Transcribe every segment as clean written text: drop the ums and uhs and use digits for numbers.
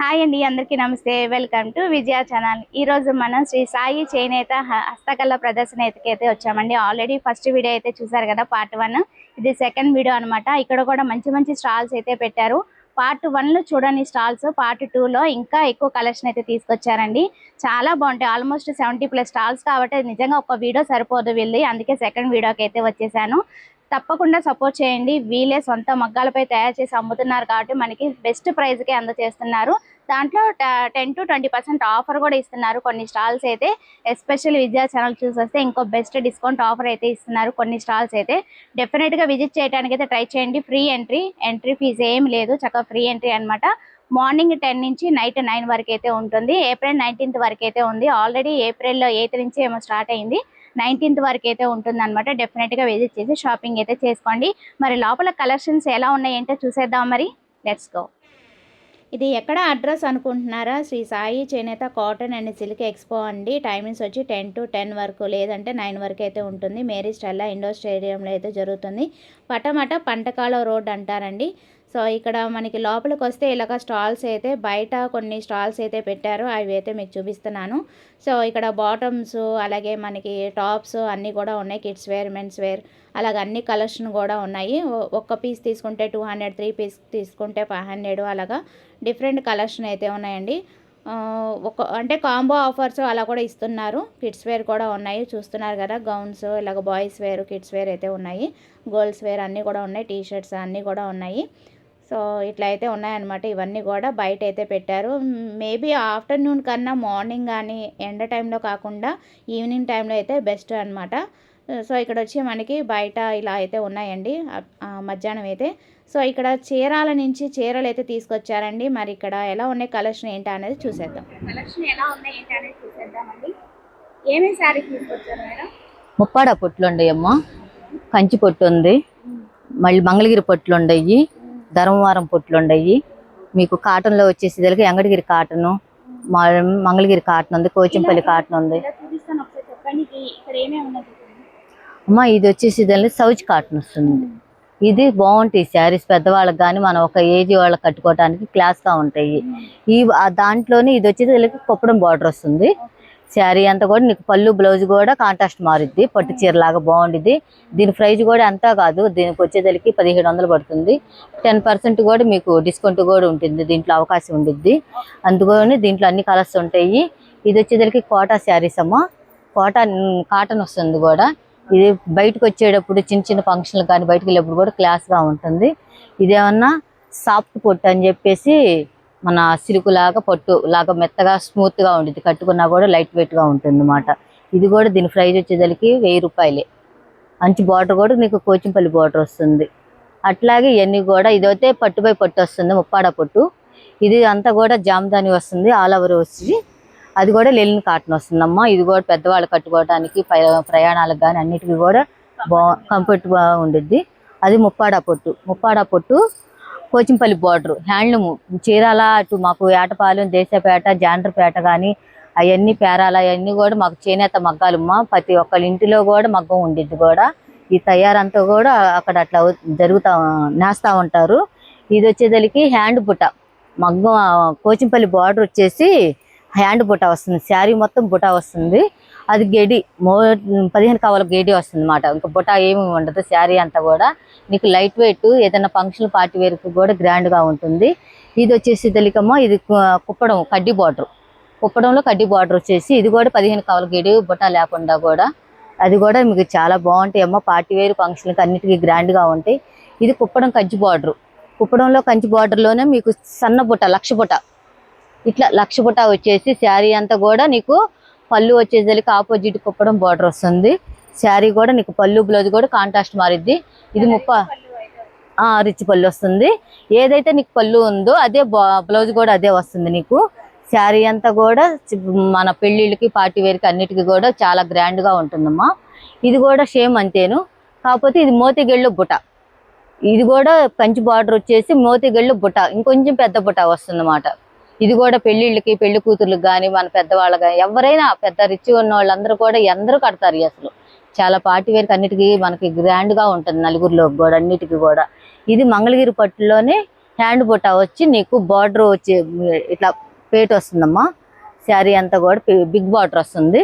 Hi అండి, అందరికీ నమస్తే. Welcome to Vijaya channel. ఈ రోజు మనం శ్రీ సాయి చేనేత హస్తకళ ప్రదర్శన అయితే వచ్చామండి. ఆల్రెడీ ఫస్ట్ వీడియో అయితే చూసారు కదా, పార్ట్ 1. ఇది సెకండ్ వీడియో అనమాట. ఇక్కడ కూడా మంచి మంచి స్టాల్స్ అయితే పెట్టారు. పార్ట్ 1లో చూడని స్టాల్స్ పార్ట్ 2లో ఇంకా ఎక్కువ కలెక్షన్ అయితే తీసుకొచ్చారండి. చాలా బాగుంటాయి. ఆల్మోస్ట్ 70+ స్టాల్స్ కాబట్టి నిజంగా ఒక వీడియో సరిపోదు వీళ్ళది. అందుకే సెకండ్ వీడియోకి అయితే వచ్చేసాను. తప్పకుండా సపోర్ట్ చేయండి. వీళ్ళే సొంత మగ్గాలపై తయారు చేసి అమ్ముతున్నారు కాబట్టి మనకి బెస్ట్ ప్రైస్కే అందజేస్తున్నారు. దాంట్లో 10 to 20% ఆఫర్ కూడా ఇస్తున్నారు కొన్ని స్టాల్స్ అయితే. ఎస్పెషల్ విజయ ఛానల్ చూసొస్తే ఇంకో బెస్ట్ డిస్కౌంట్ ఆఫర్ అయితే ఇస్తున్నారు కొన్ని స్టాల్స్ అయితే. డెఫినెట్గా విజిట్ చేయడానికి అయితే ట్రై చేయండి. ఫ్రీ ఎంట్రీ ఫీజు ఏం లేదు, చక్కగా ఫ్రీ ఎంట్రీ అనమాట. మార్నింగ్ 10 నుంచి నైట్ 9 వరకు అయితే ఉంటుంది. ఏప్రిల్ 19th వరకు అయితే ఉంది. ఆల్రెడీ ఏప్రిల్ 8 నుంచి ఏమో స్టార్ట్ అయింది. 19th వరకు అయితే ఉంటుంది అనమాట. డెఫినెట్గా విజిట్ చేసి షాపింగ్ అయితే చేసుకోండి. మరి లోపల కలెక్షన్స్ ఎలా ఉన్నాయి ఏంటో చూసేద్దాం. మరి లెట్స్ గో. ఇది ఎక్కడ అడ్రస్ అనుకుంటున్నారా? శ్రీ సాయి చేనేత కాటన్ అండ్ సిల్క్ ఎక్స్పో అండి. టైమింగ్స్ వచ్చి 10 to 10 వరకు, లేదంటే 9 వరకు అయితే ఉంటుంది. మేరీ స్టెల్లా ఇండోర్ స్టేడియంలో అయితే జరుగుతుంది. పటమట పంటకాల రోడ్ అంటారండి. సో ఇక్కడ మనకి లోపలికి వస్తే ఇలాగ స్టాల్స్ అయితే బయట కొన్ని స్టాల్స్ అయితే పెట్టారు. అవి అయితే మీకు చూపిస్తున్నాను. సో ఇక్కడ బాటమ్స్, అలాగే మనకి టాప్స్ అన్నీ కూడా ఉన్నాయి. కిడ్స్ వేర్, మెన్స్ వేర్, అలాగే అన్ని కలెక్షన్ కూడా ఉన్నాయి. ఒక్క పీస్ తీసుకుంటే 200, 3 పీస్ తీసుకుంటే 500, అలాగా డిఫరెంట్ కలెక్షన్ అయితే ఉన్నాయండి. అంటే కాంబో ఆఫర్స్ అలా కూడా ఇస్తున్నారు. కిడ్స్ వేర్ కూడా ఉన్నాయి, చూస్తున్నారు కదా. గౌన్స్, ఇలాగ బాయ్స్ వేర్, కిడ్స్ వేర్ అయితే ఉన్నాయి. గర్ల్స్ వేర్ అన్నీ కూడా ఉన్నాయి. టీ షర్ట్స్ అన్నీ కూడా ఉన్నాయి. సో ఇట్లా అయితే ఉన్నాయన్నమాట. ఇవన్నీ కూడా బయట అయితే పెట్టారు. మేబీ ఆఫ్టర్నూన్ కన్నా మార్నింగ్ కానీ ఎండ టైంలో కాకుండా ఈవినింగ్ టైంలో అయితే బెస్ట్ అనమాట. సో ఇక్కడ వచ్చి మనకి బయట ఇలా అయితే ఉన్నాయండి మధ్యాహ్నం అయితే. సో ఇక్కడ చీరాల నుంచి చీరలు అయితే తీసుకొచ్చారండి. మరి ఇక్కడ ఎలా ఉన్నాయి కలెక్షన్ ఏంటి అనేది చూసేద్దాం. కలెక్షన్ ఎలా ఉన్నాయి ఏంటి అనేది చూసేద్దామండి. ఏమేమి శారీ తీసుకొచ్చారు మేడం? ముప్పాడ పొట్లు ఉండయమ్మా, కంచి పొట్టు ఉంది, మళ్ళీ మంగళగిరి పొట్లు ఉండయి, ధర్మవరం పొట్లు ఉండయి. మీకు కాటన్లో వచ్చేసి ఎంగడగిరి కాటను, మంగళగిరి కాటన్ ఉంది, కోచింపల్లి కాటన్ ఉంది. అమ్మా ఇది వచ్చేసి సౌజ్ కాటన్ వస్తుంది. ఇది బాగుంటాయి శారీస్, పెద్దవాళ్ళకి కానీ మనం ఒక ఏజ్ వాళ్ళకి కట్టుకోవడానికి క్లాస్గా ఉంటాయి. దాంట్లోనే ఇది వచ్చేసి కొప్పడం బార్డర్ వస్తుంది. శారీ అంతా కూడా నీకు పళ్ళు బ్లౌజ్ కూడా కాంట్రాస్ట్ మారుద్ది. పట్టు చీర లాగా బాగుండిద్ది. దీని ప్రైజ్ కూడా అంతా కాదు, దీనికి వచ్చేసరికి 1700 పడుతుంది. 10% కూడా మీకు డిస్కౌంట్ కూడా ఉంటుంది. దీంట్లో అవకాశం ఉండిద్ది. అందుకని దీంట్లో అన్ని కలర్స్ ఉంటాయి. ఇది వచ్చేసరికి కోటా శారీస్ అమ్మ, కోటా కాటన్ వస్తుంది కూడా. ఇది బయటకు వచ్చేటప్పుడు చిన్న చిన్న ఫంక్షన్లు కానీ బయటకు వెళ్ళేప్పుడు కూడా క్లాస్గా ఉంటుంది. ఇదేమన్నా సాఫ్ట్ పొట్టు అని చెప్పేసి మన సిల్క్ లాగా పొట్టు లాగా మెత్తగా స్మూత్గా ఉంటుంది. కట్టుకున్నా కూడా లైట్ వెయిట్గా ఉంటుంది అన్నమాట. ఇది కూడా దీని ప్రైజ్ వచ్చేసరికి 1000 రూపాయలే. మంచి బార్డర్ కూడా నీకు కోచింపల్లి బార్డర్ వస్తుంది. అట్లాగే ఇవన్నీ కూడా ఇదైతే పట్టుపై పొట్టు వస్తుంది, ముప్పాడ పొట్టు. ఇది అంతా కూడా జామదాని వస్తుంది, ఆల్ ఓవర్ వచ్చి. అది కూడా లెలిన్ కాటన్ వస్తుందమ్మా. ఇది కూడా పెద్దవాళ్ళు కట్టుకోవడానికి, ప్రయాణాలకు కానీ అన్నిటికీ కూడా కంఫర్ట్గా ఉండిద్ది. అది ముప్పాడ పొట్టు కోచింపల్లి బార్డర్ హ్యాండ్లూమ్. చీరాల అటు మాకు ఏటపాలెం, దేశపేట, జాండ్రపేట కానీ అవన్నీ పేరాల అవన్నీ కూడా మాకు చేనేత మగ్గాలమ్మా. ప్రతి ఒక్కళ్ళ ఇంటిలో కూడా మగ్గం ఉండిద్ది కూడా. ఈ తయారంతా కూడా అక్కడ అట్లా నేస్తూ ఉంటారు. ఇది వచ్చేసరికి హ్యాండ్ బుట్ట మగ్గం, కోచింపల్లి బార్డర్ వచ్చేసి హ్యాండ్ బుట్ట వస్తుంది. శారీ మొత్తం బుట్ట వస్తుంది. అది గెడి 15 కవల గెడి వస్తుంది అన్నమాట. ఇంకా బుట్ట ఏమి ఉండదు. శారీ అంతా కూడా నీకు లైట్ వెయిట్, ఏదైనా ఫంక్షన్ పార్టీ వేర్కి కూడా గ్రాండ్గా ఉంటుంది. ఇది వచ్చేసి తెలికమ్మ, ఇది కుప్పడం కడ్డీ బార్డర్. కుప్పడంలో కడ్డీ బార్డర్ వచ్చేసి ఇది కూడా 15 కవల గెడి బుట్ట లేకుండా కూడా. అది కూడా మీకు చాలా బాగుంటాయి అమ్మ. పార్టీ వేర్ ఫంక్షన్కి అన్నిటికీ గ్రాండ్గా ఉంటాయి. ఇది కుప్పడం కంచి బార్డర్. కుప్పడంలో కంచి బార్డర్లోనే మీకు సన్న బుట్ట, లక్ష బుట్ట, ఇట్లా లక్ష బుట్ట వచ్చేసి శారీ అంతా కూడా నీకు పళ్ళు వచ్చేసరికి ఆపోజిట్ కుప్పడం బార్డర్ వస్తుంది. శారీ కూడా నీకు పళ్ళు బ్లౌజ్ కూడా కాంట్రాస్ట్ మారిద్ది. ఇది రిచ్ పళ్ళు వస్తుంది. ఏదైతే నీకు పళ్ళు ఉందో అదే బ్లౌజ్ కూడా అదే వస్తుంది నీకు. శారీ అంతా కూడా మన పెళ్ళిళ్ళకి, పార్టీ వేర్కి అన్నిటికీ కూడా చాలా గ్రాండ్గా ఉంటుందమ్మా. ఇది కూడా సేమ్ అంతేను, కాకపోతే ఇది మోతిగెళ్ళు బుట్ట. ఇది కూడా కంచి బార్డర్ వచ్చేసి మోతిగెళ్ళు బుట్ట, ఇంకొంచెం పెద్ద బుట్ట వస్తుంది అన్నమాట. ఇది కూడా పెళ్ళిళ్ళకి, పెళ్లి కూతుర్లకు కానీ మన పెద్దవాళ్ళకి కానీ ఎవరైనా పెద్ద రిచ్ ఉన్న వాళ్ళందరూ కూడా అందరూ కడతారు. అసలు చాలా పార్టీ వేర్కి అన్నిటికీ మనకి గ్రాండ్గా ఉంటుంది. నలుగురిలో కూడా అన్నిటికీ కూడా. ఇది మంగళగిరి పట్టులోనే హ్యాండ్ బుట్ట వచ్చి నీకు బార్డర్ వచ్చి ఇట్లా పేట వస్తుందమ్మా. శారీ అంతా కూడా బిగ్ బార్డర్ వస్తుంది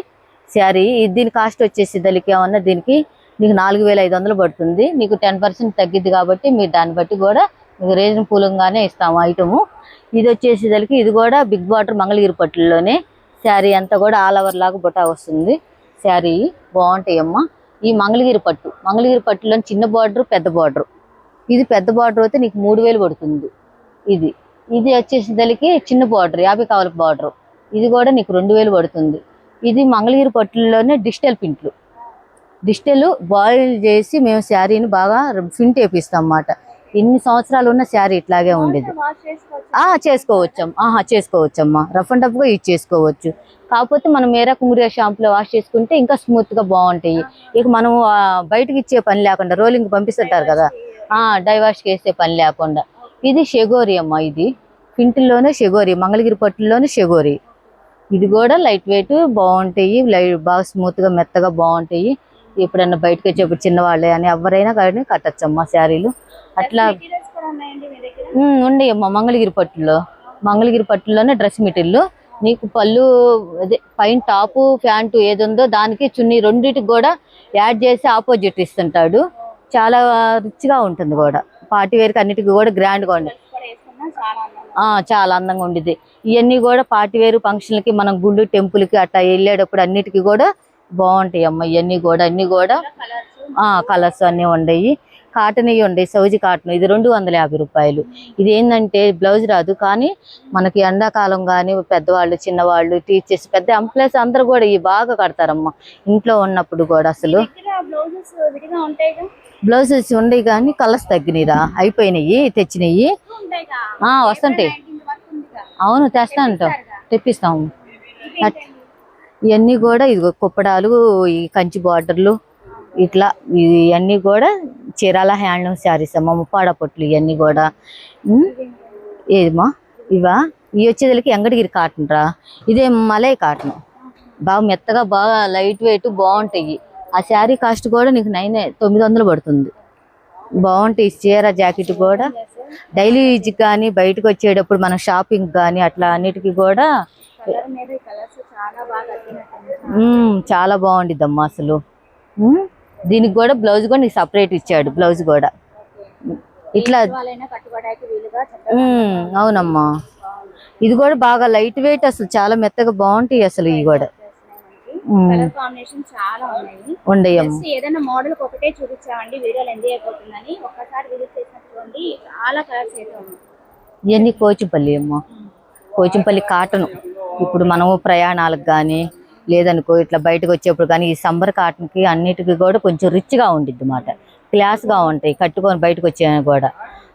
శారీ. దీని కాస్ట్ వచ్చేసి దళికి ఏమన్నా దీనికి నీకు 4500 పడుతుంది. నీకు 10% తగ్గిద్ది కాబట్టి మీరు దాన్ని బట్టి కూడా మీకు రీజనబుల్గానే ఇస్తాము ఐటము. ఇది వచ్చేసి దళికి ఇది కూడా బిగ్ బార్డర్ మంగళగిరి పట్టుల్లోనే శారీ అంతా కూడా ఆల్ ఓవర్ లాగా బుట్ట వస్తుంది శారీ. బాగుంటాయి అమ్మా. ఈ మంగళగిరి పట్టులో చిన్న బార్డర్ పెద్ద బార్డర్. ఇది పెద్ద బార్డర్ అయితే నీకు 3000 పడుతుంది. ఇది వచ్చేసి దళికి చిన్న బార్డర్ 50 కావల బార్డర్. ఇది కూడా నీకు 2000 పడుతుంది. ఇది మంగళగిరి పట్టుల్లోనే డిజిటల్ బాయిల్ చేసి మేము శారీని బాగా ప్రింట్ వేపిస్తాం అన్నమాట. ఎన్ని సంవత్సరాలు ఉన్న శారీ ఇట్లాగే ఉండేది. చేసుకోవచ్చమ్మా. రఫ్ అండ్ టఫ్ గా యూజ్ చేసుకోవచ్చు. కాకపోతే మనం మేరా కుంగురియా షాంపులో వాష్ చేసుకుంటే ఇంకా స్మూత్ గా బాగుంటాయి. ఇక మనం బయటకి ఇచ్చే పని లేకుండా రోలింగ్ పంపిస్తుంటారు కదా, డై వాష్ చేసే పని లేకుండా. ఇది షెగోరి అమ్మా. ఇది ప్రింట్లోనే షెగోరి, మంగళగిరి పట్టుల్లోనే షెగోరి. ఇది కూడా లైట్ వెయిట్ బాగుంటాయి. బాగా స్మూత్ గా మెత్తగా బాగుంటాయి. ఎప్పుడన్నా బయటకు వచ్చేప్పుడు చిన్నవాళ్ళే అని ఎవరైనా కానీ కట్టచ్చమ్మా శారీలు. అట్లా ఉండేయమ్మా మంగళగిరి పట్టులోనే డ్రెస్ మెటీరియల్. నీకు పళ్ళు అదే పైన టాపు ప్యాంటు ఏది ఉందో దానికి చున్నీ రెండింటికి కూడా యాడ్ చేసి ఆపోజిట్ ఇస్తుంటాడు. చాలా రిచ్ గా ఉంటుంది కూడా. పార్టీ వేర్కి అన్నిటికీ కూడా గ్రాండ్ గా ఉండేది. చాలా అందంగా ఉండేది. ఇవన్నీ కూడా పార్టీ వేరు ఫంక్షన్లకి మనం గుళ్ళు టెంపుల్కి అట్లా వెళ్ళేటప్పుడు అన్నిటికీ కూడా బాగుంటాయి అమ్మ. ఇవన్నీ కూడా అన్ని కూడా కలర్స్ అన్నీ ఉండయి. కాటన్ ఇవి ఉండయి. సౌజీ కాటన్ ఇది 250 రూపాయలు. ఇది ఏంటంటే బ్లౌజ్ రాదు కానీ మనకి ఎండాకాలం కానీ పెద్దవాళ్ళు చిన్నవాళ్ళు టీచర్స్ పెద్ద ఎంప్లాయీస్ అందరూ కూడా ఇవి బాగా కడతారమ్మా ఇంట్లో ఉన్నప్పుడు కూడా. అసలు బ్లౌజెస్ ఉండయి కానీ కలర్స్ తగ్గినాయిరా, అయిపోయినాయి, తెచ్చినాయి. వస్తుంటాయి. అవును తెస్తాను, తెప్పిస్తాము. ఇవన్నీ కూడా ఇదిగో కుప్పడాలు, ఈ కంచి బార్డర్లు ఇట్లా ఇవన్నీ కూడా చీరాల హ్యాండ్లూమ్ శారీస్ అమ్మ. ముప్పాడ పొట్లు ఇవన్నీ కూడా. ఏమా ఇవి వచ్చేదానికి వెంకటగిరి కాటన్ రా. ఇదే మలై కాటన్. బాగా మెత్తగా బాగా లైట్ వెయిట్ బాగుంటాయి. ఆ శారీ కాస్ట్ కూడా నీకు 900 పడుతుంది. బాగుంటాయి. చీర జాకెట్ కూడా డైలీ యూజ్ కానీ బయటకు వచ్చేటప్పుడు మనం షాపింగ్ కానీ అట్లా అన్నిటికీ కూడా చాలా బాగుండిద్ది అమ్మా అసలు. దీనికి కూడా బ్లౌజ్ కూడా నీకు సపరేట్ ఇచ్చాడు. బ్లౌజ్ కూడా ఇట్లా అవునమ్మా. ఇది కూడా బాగా లైట్ వెయిట్ అసలు చాలా మెత్తగా బాగుంటాయి అసలు. ఇవి కూడా ఉండేయమ్మా. ఏదైనా మోడల్ ఒకటే చూపించామండి, వీడియోలు ఎండ్ అయిపోతుందని. ఒక్కసారి విజిట్ చేసినట్టు చూడండి, చాలా కలర్స్ అయితే ఉన్నాయి. ఇవన్నీ కోచింపల్లి అమ్మా. కోచింపల్లి కాటన్. ఇప్పుడు మనము ప్రయాణాలకు కానీ లేదనుకో ఇట్లా బయటకు వచ్చేప్పుడు కానీ ఈ సంబర్ కాటన్కి అన్నిటికీ కూడా కొంచెం రిచ్గా ఉండిద్ది అన్నమాట. క్లాస్గా ఉంటాయి కట్టుకొని బయటకు వచ్చాయని కూడా.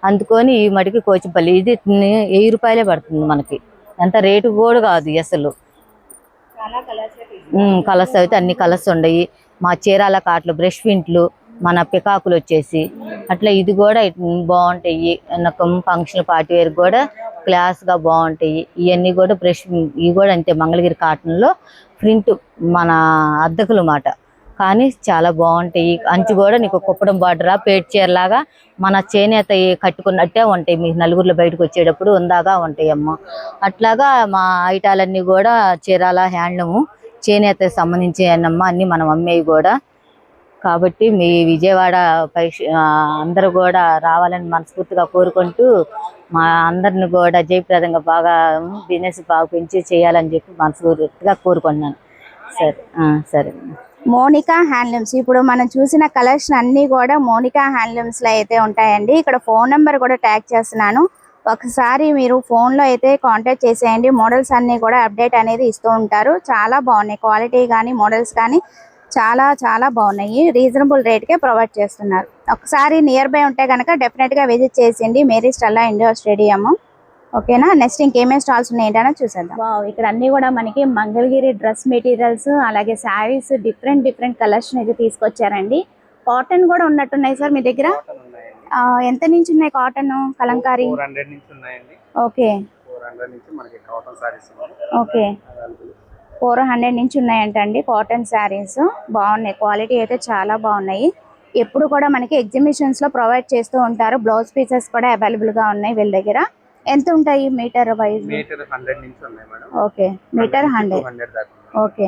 అందుకొని ఈ మటుకి కోచింపల్లి ఇది 1000 రూపాయలే పడుతుంది మనకి. ఎంత రేటు కూడా కాదు అసలు. కలర్స్ అయితే అన్ని కలర్స్ ఉండయి. మా చీరాల కాట్లు బ్రష్ ప్రింట్లు, మన పికాకులు వచ్చేసి అట్లా. ఇది కూడా బాగుంటాయి. ఫంక్షన్ పార్టీ వేర్ కూడా క్లాస్గా బాగుంటాయి. ఇవన్నీ కూడా బ్రష్ ఇవి కూడా అంతే మంగళగిరి కాటన్లో ప్రింట్ మన అద్దకులు మాట. కానీ చాలా బాగుంటాయి. అంచు కూడా నీకు కుప్పడం బార్డరా పేట్ చీరలాగా మన చేనేత కట్టుకున్నట్టే ఉంటాయి. మీకు నలుగురిలో బయటకు వచ్చేటప్పుడు ఉందాగా ఉంటాయి అమ్మ. అట్లాగా మా ఐటాలన్నీ కూడా చీరాల హ్యాండ్లూము చేనేతకు సంబంధించి అన్నమ్మ అన్ని మనం అమ్మేవి కూడా. కాబట్టి మీ విజయవాడ అందరూ కూడా రావాలని మనస్ఫూర్తిగా కోరుకుంటూ మా అందరిని కూడా జయప్రదంగా బాగా బిజినెస్ బాగా పెంచి చేయాలని చెప్పి మనస్ఫూర్తిగా కోరుకుంటున్నాను. సరే. మోనికా హ్యాండ్లూమ్స్. ఇప్పుడు మనం చూసిన కలెక్షన్ అన్ని కూడా మోనికా హ్యాండ్లూమ్స్ లో అయితే ఉంటాయండి. ఇక్కడ ఫోన్ నెంబర్ కూడా ట్యాగ్ చేస్తున్నాను. ఒకసారి మీరు ఫోన్లో అయితే కాంటాక్ట్ చేసేయండి. మోడల్స్ అన్నీ కూడా అప్డేట్ అనేది ఇస్తూ ఉంటారు. చాలా బాగున్నాయి. క్వాలిటీ కానీ మోడల్స్ కానీ చాలా చాలా బాగున్నాయి. రీజనబుల్ రేట్కే ప్రొవైడ్ చేస్తున్నారు. ఒకసారి నియర్ బై ఉంటే కనుక డెఫినెట్గా విజిట్ చేసేయండి మేరీ స్టెల్లా ఇండోర్ స్టేడియం. ఓకేనా. నెక్స్ట్ ఇంకేమేమి స్టాల్స్ ఉన్నాయి ఏంటనే చూసేద్దాం. ఇక్కడ అన్ని కూడా మనకి మంగళగిరి డ్రెస్ మెటీరియల్స్ అలాగే శారీస్ డిఫరెంట్ కలెక్షన్ అయితే తీసుకొచ్చారండి. కాటన్ కూడా ఉన్నట్టున్నాయి సార్ మీ దగ్గర. ఎంత నుంచి ఉన్నాయి కాటన్ కలంకారీ? 400 నుంచి ఉన్నాయండి. ఓకే 400 నుంచి మనకి కాటన్ సారీస్. ఓకే 400 నుంచి ఉన్నాయంటండి కాటన్ శారీస్. బాగున్నాయి. క్వాలిటీ అయితే చాలా బాగున్నాయి. ఎప్పుడు కూడా మనకి ఎగ్జిబిషన్స్ లో ప్రొవైడ్ చేస్తూ ఉంటారు. బ్లౌజ్ పీసెస్ కూడా అవైలబుల్ గా ఉన్నాయి వీళ్ళ దగ్గర. ఎంత ఉంటాయి మీటర్ వైజ్? మీటర్ 100 నుంచి ఉన్నాయి మేడం. Okay, metre 100. 200 దాకా. Okay,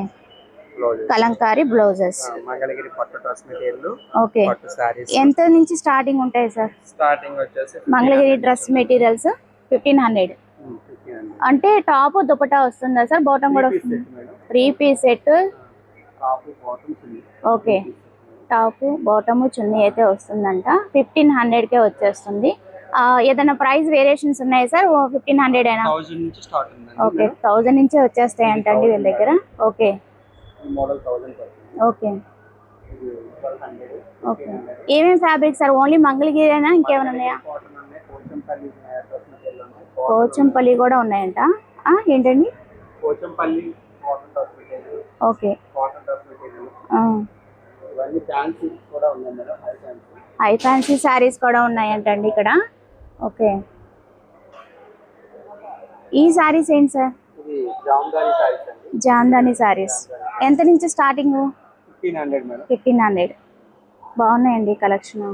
blouses Kalamkari blouses. Mangalagiri పట్టు డ్రెస్ మెటీరియల్, ఓకే. పట్టు సారీస్ ఎంత నుంచి స్టార్టింగ్ ఉంటాయి సార్? స్టార్టింగ్ వచ్చేసి మంగళగిరి డ్రెస్ మెటీరియల్స్ 1500. అంటే టాప్ దుపట్టా వస్తుందా సార్? బాటమ్ కూడా వస్తుంది? 3 పీస్ సెట్. టాప్ బాటమ్ చున్నీ. ఓకే, టాప్ బాటమ్ చున్నీ అయితే వస్తుందంట. 1500కే వచ్చేస్తుంది. ఏదైనా ప్రైస్ వేరియేషన్స్ ఉన్నాయి సార్? 1500 అయినా? 1000 నుంచి స్టార్ట్ ఉందండి. ఓకే, 1000 నుంచే వచ్చేస్తాయి అంటండి వీళ్ళ దగ్గర. ఓకే, ఈ మోడల్ 1000 పడుతుంది. ఓకే, ఇది 1200. ఓకే. ఏమేమి ఫ్యాబ్రిక్ సార్? ఓన్లీ మంగళగిరేనా ఇంకేమైనా ఉన్నాయా? కాటన్ ఉన్నాయి, పోచంపల్లి డ్రెస్ మెటీరియల్ ఉన్నాయి. పోచంపల్లి కూడా ఉన్నాయంట. ఏంటండి? Pochampally cotton dress material. Okay, cotton dress material. ఇవన్నీ ఫ్యాన్సీ కూడా ఉన్నాయి మేడం. హై ఫ్యాన్సీ శారీస్ కూడా ఉన్నాయంటండి ఇక్కడ. ఓకే, ఈ శారీస్ ఏంటి సార్? ఇది జామ్దాని సారీస్ అండి. జామ్దాని శారీస్ ఎంత నుంచి స్టార్టింగ్? 1500 మేడం. 1500. బాగున్నాయండి కలెక్షన్.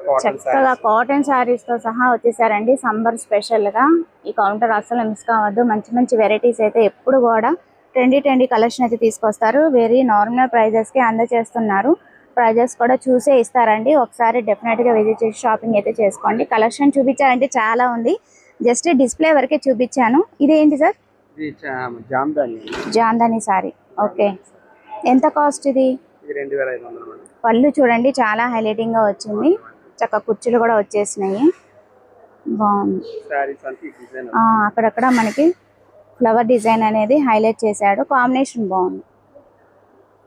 కాటన్ చక్కగా కాటన్ శారీస్ తో సహా వచ్చేసారండి సమ్మర్ స్పెషల్ గా. ఈ కౌంటర్ అసలు మిస్ కావద్దు. మంచి మంచి వెరైటీస్ అయితే ఎప్పుడు కూడా ట్రెండీ కలెక్షన్ అయితే తీసుకొస్తారు. వెరీ నార్మల్ ప్రైజెస్ కి అందజేస్తున్నారు. ప్రైజెస్ కూడా చూసే ఇస్తారండి. ఒకసారి డెఫినెట్ గా విజిట్ చేసి షాపింగ్ అయితే చేసుకోండి. కలెక్షన్ చూపించాలంటే చాలా ఉంది, జస్ట్ డిస్ప్లే వరకే చూపించాను. ఇదేంటి సార్? ఇది జామ్దాని. జామ్దాని సారీ. ఓకే, ఎంత కాస్ట్ ఇది? ఇది 2500 మేడం. పళ్ళు చూడండి చాలా హైలైటింగ్ గా వచ్చింది. చక్క కుర్చీలు కూడా వచ్చేసినాయి. బాగుంది. సారీస్ అంతా ఈ డిజైన్. అక్కడక్కడ మనకి ఫ్లవర్ డిజైన్ అనేది హైలైట్ చేశాడు. కాంబినేషన్ బాగుంది.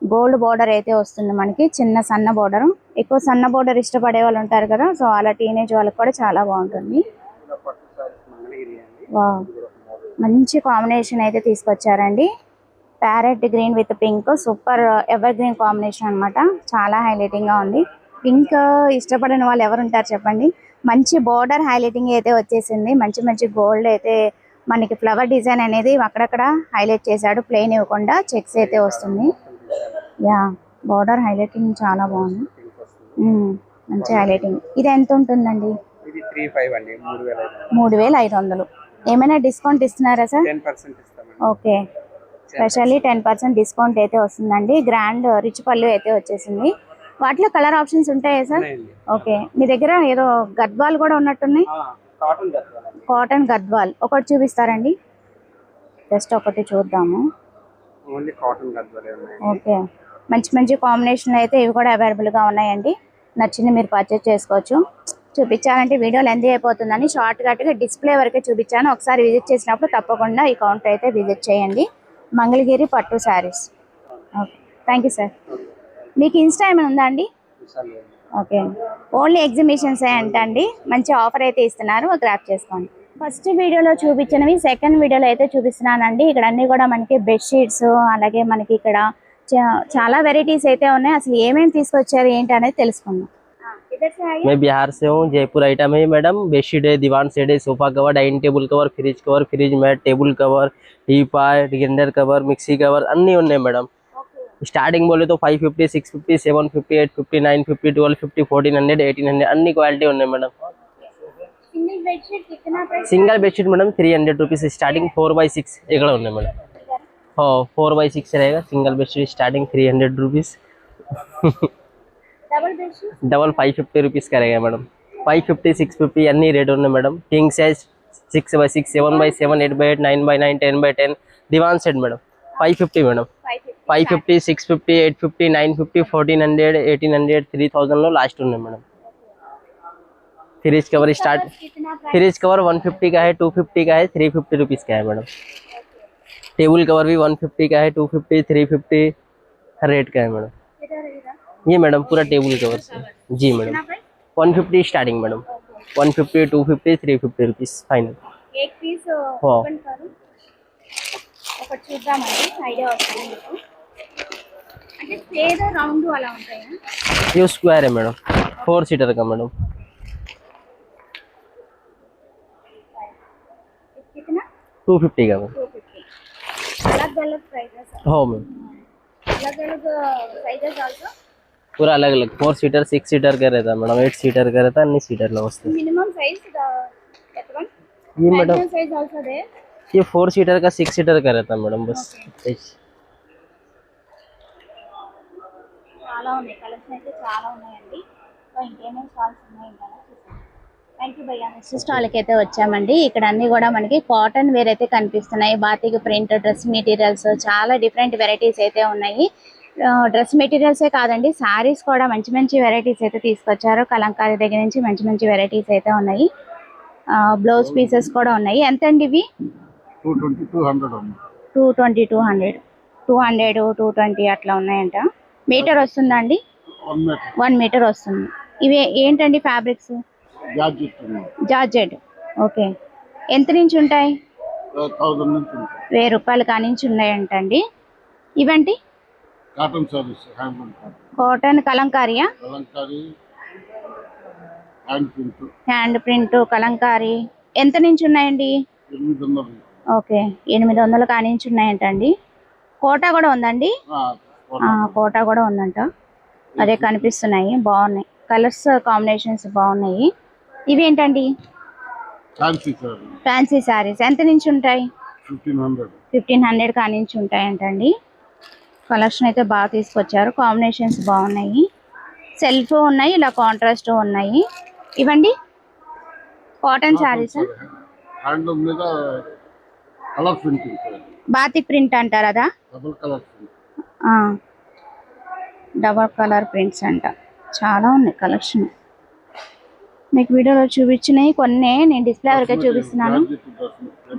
గోల్డ్ బార్డర్ అయితే వస్తుంది మనకి. చిన్న సన్న బార్డర్. ఎక్కువ సన్న బార్డర్ ఇష్టపడే వాళ్ళు ఉంటారు కదా, సో అలా టీనేజ్ వాళ్ళకి కూడా చాలా బాగుంటుంది. పట్టు సారీస్ మంగళగిరి అండి. వావ్, మంచి కాంబినేషన్ అయితే తీసుకొచ్చారండి. Parrot green with pink, super evergreen combination అన్నమాట. చాలా హైలైటింగ్ గా ఉంది. పింక్ ఇష్టపడిన వాళ్ళు ఎవరు ఉంటారు చెప్పండి. మంచి బార్డర్ హైలైటింగ్ అయితే వచ్చేసింది. మంచి మంచి గోల్డ్ అయితే మనకి ఫ్లవర్ డిజైన్ అనేది అక్కడక్కడ హైలైట్ చేశాడు. ప్లెయిన్ ఇవ్వకుండా చెక్స్ అయితే వస్తుంది. యా, బార్డర్ హైలైటింగ్ చాలా బాగుంది. మంచి హైలైటింగ్. ఇది ఎంత ఉంటుందండి? ఇది 35 అండి. 3500. ఏమైనా డిస్కౌంట్ ఇస్తున్నారా సార్? 10% ఇస్తామండి. ఓకే, స్పెషల్లీ 10% డిస్కౌంట్ అయితే వస్తుందండి. గ్రాండ్ రిచ్ పళ్ళు అయితే వచ్చేసింది. వాటిలో కలర్ ఆప్షన్స్ ఉంటాయా సార్? ఉన్నాయండి. ఓకే, మీ దగ్గర ఏదో గద్వాల్ కూడా ఉన్నట్టున్నాయి. కాటన్ డ్రెస్ అండి. కాటన్ గద్వాల్ ఒకటి చూపిస్తారండి. జస్ట్ ఒకటి చూద్దాము. ఓన్లీ కాటన్ గద్వాలే ఉన్నాయి. ఓకే, మంచి మంచి కాంబినేషన్ అయితే ఇవి కూడా అవైలబుల్ గా ఉన్నాయండి. నచ్చింది మీరు పర్చేజ్ చేసుకోవచ్చు. చూపించాలంటే వీడియో లెంత్ అయిపోతుందని షార్ట్ కట్ గా డిస్ప్లే వరకే చూపించాను. ఒకసారి విజిట్ చేసినప్పుడు తప్పకుండా ఈ కౌంటర్ అయితే విజిట్ చేయండి. మంగళగిరి పట్టు saris. Okay, thank you sir. మీకు ఇన్స్టా ఏమైనా ఉందా అండి? ఓకే, ఓన్లీ ఎగ్జిబిషన్స్ అంటండి. మంచి ఆఫర్ అయితే ఇస్తున్నారు, గ్రాప్ చేసుకోండి. ఫస్ట్ వీడియోలో చూపించినవి సెకండ్ వీడియోలో అయితే చూపిస్తున్నానండి. ఇక్కడ అన్ని కూడా మనకి బెడ్షీట్స్, అలాగే మనకి ఇక్కడ చాలా వెరైటీస్ అయితే ఉన్నాయి. అసలు ఏమేమి తీసుకొచ్చారు ఏంటి అనేది తెలుసుకుందాం. मैं बिहार से हूँ, जयपुर आइटम है मैडम। बेडशीट है, दीवान सेट है, sofa cover, dining table cover, fridge mat, table cover, teapoy, grinder cover, mixie cover अन्नी ఉన్నాయి మేడం. స్టార్టింగ్ बोले तो 550, 650, 750, 850, 950, 1250, 1400, 1800 అన్ని క్వాలిటీ ఉన్నాయి madam. Single bedsheet madam 300 rupees starting. 4x6 ఇక్కడ ఉన్నాయి మేడం. 4x6 रहेगा single bedsheet starting 300 rupees. Double 550 rupees का रहेगा मैडम. 550, 650 अन्नी रेट ఉన్నాయి madam. King size 6x6, 7x7, 8x8, 9x9, 10x10 दीवान सेट मैडम 550 मैडम. 550, 650, 850, 950, 1400, 1800, 3000 లో లాస్ట్ ఉన్నాయి madam. Fridge cover start, fridge cover 150 का है, 250 का है, 350 रुपीस का है मैडम. टेबल कवर भी 150 का है, 250, 350 रेट का है मैडम. ये मैडम पूरा टेबल कवर से जी madam. 150 starting madam. 150, 250, 350 rupees final. एक पीस हाँ. ओपन करो, ఒకటి చూద్దామండి. ఐడియా వస్తుంది మీకు. అంటే స్క్వేర్ రౌండ్ అలా ఉంటాయా? ये स्क्वायर है मैडम, 4 सीटर का मैडम. कितना? 250 का मैम. 250. अलग अलग प्राइसेस. हाँ मैम. अलग अलग साइजेस आल्सो. पूरा अलग अलग 4 सीटर 6 सीटर का रहता है मैडम, 8 सीटर का रहता है, अन्नी सीटर लो वस्तु మినిమం సైజ్ ఎత్తుకొని ये madam maximum size also there. ये 4 सीटर का 6 सीटर का रहता है मैडम बस। చాలా ఉన్నాయి, కలెక్షన్ అయితే చాలా ఉన్నాయండి. సో ఇంకేమేమి స్టాల్స్ ఉన్నాయి ఇంకా చూసాం. థ్యాంక్ యూ భయ్యా. నెక్స్ట్ స్టాల్కి అయితే వచ్చామండి. ఇక్కడ అన్ని కూడా మనకి కాటన్ వేర్ అయితే కనిపిస్తున్నాయి. బాతిక్ ప్రింట్ డ్రెస్ మెటీరియల్స్ చాలా డిఫరెంట్ వెరైటీస్ అయితే ఉన్నాయి. డ్రెస్ మెటీరియల్సే కాదండి, శారీస్ కూడా మంచి మంచి వెరైటీస్ అయితే తీసుకొచ్చారు. కలంకారీ దగ్గర నుంచి మంచి మంచి వెరైటీస్ అయితే ఉన్నాయి. బ్లౌజ్ పీసెస్ కూడా ఉన్నాయి. ఎంత అండి ఇవి? 220 200 220 అట్లా ఉన్నాయంట. మీటర్ వస్తుందా అండి? 1 మీటర్ వస్తుంది. ఇవి ఏంటండి ఫ్యాబ్రిక్స్? జార్జెట్. ఓకే, ఎంత నుంచి ఉంటాయి? 1000 రూపాయలు కానించి ఉన్నాయంటండి. ఇవండి కాటన్ సారీస్, కాటన్ కలంకారీయా? Hand print Kalamkari. ఎంత నుంచి ఉన్నాయండి? 800. ఓకే, 800 కానించి ఉన్నాయంటండి. కోటా కూడా ఉందండి? కోటా కూడా ఉందంట. అదే కనిపిస్తున్నాయి, బాగున్నాయి. కలర్స్ కాంబినేషన్స్ బాగున్నాయి. ఇవి ఏంటండి? ఫ్యాన్సీ శారీస్. ఎంత నుంచి ఉంటాయి? 1500 కానించి ఉంటాయంటండి. కలెక్షన్ అయితే బాగా తీసుకొచ్చారు, కాంబినేషన్స్ బాగున్నాయి. సెల్ఫ్ ఉన్నాయి, ఇలా కాంట్రాస్ట్ ఉన్నాయి. ఇవండి కాటన్ శారీస్, హ్యాండ్లూమ్ మీద కలర్ ప్రింటింగ్, బాతిక్ ప్రింట్ అంటారు అదా? Double colour print. Double colour prints అంట. చాలా ఉన్నాయి కలెక్షన్. మీకు వీడియోలో చూపించినవి కొన్ని నేను డిస్ప్లే వరకే చూపిస్తున్నాను.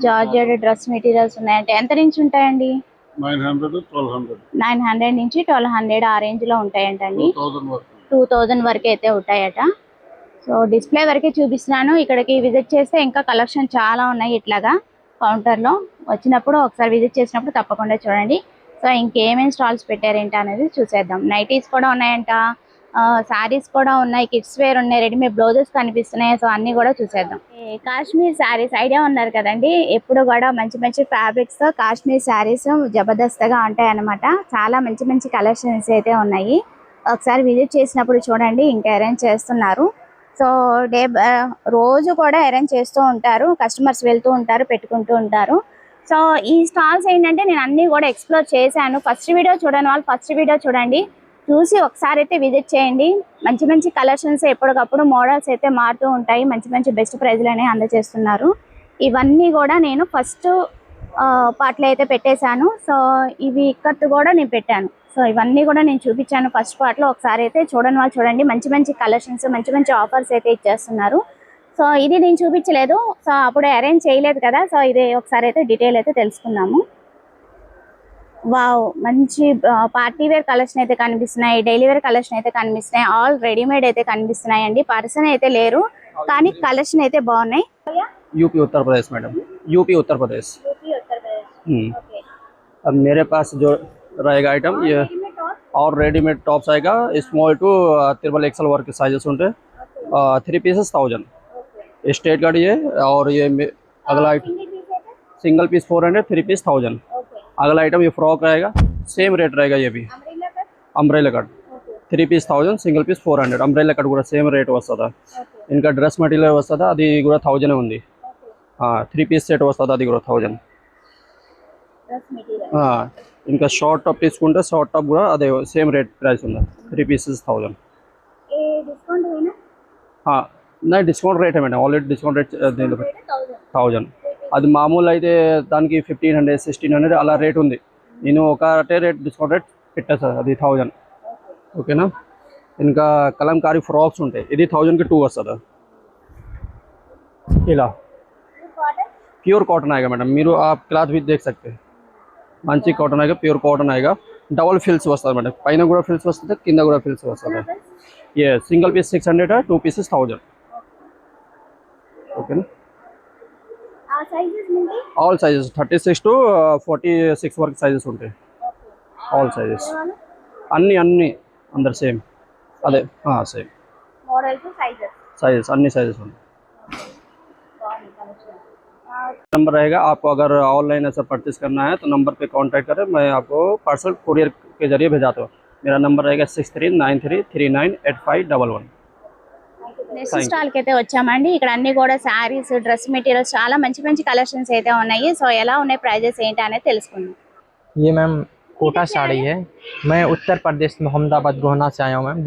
జార్జెట్ డ్రెస్ మెటీరియల్స్ ఉన్నాయంటే ఎంత నుంచి ఉంటాయండి? 900 నుంచి 1200 ఆ రేంజ్ లో ఉంటాయంటండి. 2000 వరకు అయితే ఉంటాయట. సో డిస్ప్లే వరకే చూపిస్తున్నాను. ఇక్కడికి విజిట్ చేస్తే ఇంకా కలెక్షన్ చాలా ఉన్నాయి. ఇట్లాగా కౌంటర్లో వచ్చినప్పుడు ఒకసారి విజిట్ చేసినప్పుడు తప్పకుండా చూడండి. సో ఇంకేమేమి స్టాల్స్ పెట్టారేంటి అనేది చూసేద్దాం. నైటీస్ కూడా ఉన్నాయంట, శారీస్ కూడా ఉన్నాయి, కిడ్స్ వేర్ ఉన్నాయి, రెడీమేడ్ బ్లౌజెస్ కనిపిస్తున్నాయి. సో అన్నీ కూడా చూసేద్దాం. కాశ్మీర్ శారీస్ ఐడియా ఉన్నారు కదండి, ఎప్పుడు కూడా మంచి మంచి ఫ్యాబ్రిక్స్ కాశ్మీర్ శారీస్ జబర్దస్త్గా ఉంటాయి అన్నమాట. చాలా మంచి మంచి కలెక్షన్స్ అయితే ఉన్నాయి. ఒకసారి విజిట్ చేసినప్పుడు చూడండి. ఇంకా అరేంజ్ చేస్తున్నారు. సో రోజు కూడా అరేంజ్ చేస్తూ ఉంటారు, కస్టమర్స్ వెళ్తూ ఉంటారు, పెట్టుకుంటూ ఉంటారు. సో ఈ స్టాల్స్ ఏంటంటే నేను అన్నీ కూడా ఎక్స్ప్లోర్ చేశాను. ఫస్ట్ వీడియో చూడని వాళ్ళు ఫస్ట్ వీడియో చూడండి, చూసి ఒకసారి అయితే విజిట్ చేయండి. మంచి మంచి కలెక్షన్స్ ఎప్పటికప్పుడు మోడల్స్ అయితే మారుతూ ఉంటాయి. మంచి మంచి బెస్ట్ ప్రైజ్లోనే అందజేస్తున్నారు. ఇవన్నీ కూడా నేను ఫస్ట్ పార్ట్లో అయితే పెట్టేశాను. సో ఇవి ఇక్కడ కూడా నేను పెట్టాను. సో ఇవన్నీ కూడా నేను చూపించాను ఫస్ట్ పార్ట్లో. ఒకసారి అయితే చూడని వాళ్ళు చూడండి. మంచి మంచి కలెక్షన్స్, మంచి మంచి ఆఫర్స్ అయితే ఇచ్చేస్తున్నారు. సో ఇది నేను చూపించలేదు, సో అప్పుడు అరేంజ్ చేయలేదు కదా. సో ఇది ఒకసారి అయితే డీటెయిల్ అయితే తెలుసుకుందాము. వావ్, మంచి పార్టీ వేర్ కలెక్షన్ అయితే కనిపిస్తున్నాయి, డైలీ వేర్ కలెక్షన్ అయితే కనిపిస్తున్నాయి, ఆల్ రెడీమేడ్ అయితే కనిపిస్తున్నాయి అండి. పర్సన్ అయితే లేరు కానీ కలెక్షన్ అయితే బాగున్నాయి. UP Uttar Pradesh madam, UP Uttar Pradesh. अब मेरे पास जो रहेगा आइटम ये और रेडीमेड टॉप्स आएगा, small to triple XL work sizes उनके 3 पीसेस 1000 स्ट्रेट गार्ड ये। और ये अगला आइटम सिंगल पीस 400, 3 पीस 1000। अगला आइटम ये फ्रॉक रहेगा, सेम रेट रहेगा ये भी। Umbrella cut 3 piece 1000, single piece 400। Umbrella cut కూడా సేమ్ రేట్ వస్తుందా. ఇంకా డ్రెస్ మెటీరియల్ వస్తుందా, అది కూడా 1000 ఉంది. 3 పీస్ సెట్ వస్తుందా, అది కూడా 1000. ఇంకా షార్ట్ టాప్ తీసుకుంటే షార్ట్ టాప్ కూడా అదే సేమ్ రేట్ ప్రైస్ ఉంది, 3 పీసెస్ 1000. నా discount rate madam, already discount rate 1000. అది మామూలు అయితే దానికి 1500 1600 అలా రేట్ ఉంది. నేను ఒకటే రేట్ డిస్కౌంట్ రేట్ పెట్టేస్తాను, అది 1000. ఓకేనా. ఇంకా కలంకారీ ఫ్రాక్స్ ఉంటాయి, ఇది 1000 की 2 వస్తుంది. ఇలా प्योर कॉटन आएगा मैडम, మీరు आप क्लॉथ भी देख सकते हैं. మంచి కాటన్ आएगा, प्योर कॉटन आएगा. डबल फिल्स వస్తుంది మేడం, పైన కూడా ఫిల్స్ వస్తుంది, కింద కూడా ఫిల్స్ వస్తుంది. ये सिंगल पीस 600 है, 2 पीसेस 1000. ఓకేనా. ఆల్ సైజెస్ 36 to 46 వరకు సైజెస్ ఉంటాయి. ఆల్ సైజెస్ అన్ని అందరు సేమ్ అదే సేమ్ साइजेस अन्नी साइजेस होंगे. नंबर रहेगा, आपको अगर ऑनलाइन ऐसा परचेस करना है तो नंबर पे कांटेक्ट करें, मैं आपको पार्सल कुरियर के जरिए भेजाता हूँ. मेरा नंबर रहेगा 6393398511। నెక్స్ట్ స్టాల్ కి అయితే వచ్చామండి. ఇక్కడ అన్ని కూడా శారీస్, డ్రెస్ మెటీరియల్స్ చాలా మంచి మంచి కలెక్షన్స్ అయితే ఉన్నాయి. సో ఎలా ఉన్నాయి, ప్రైజెస్ ఏంటి అనేది తెలుసుకుందాం. ये मैम कोटा साड़ी है। मैं उत्तर प्रदेश मोहम्मदाबाद गोहना से आया हूँ मैम।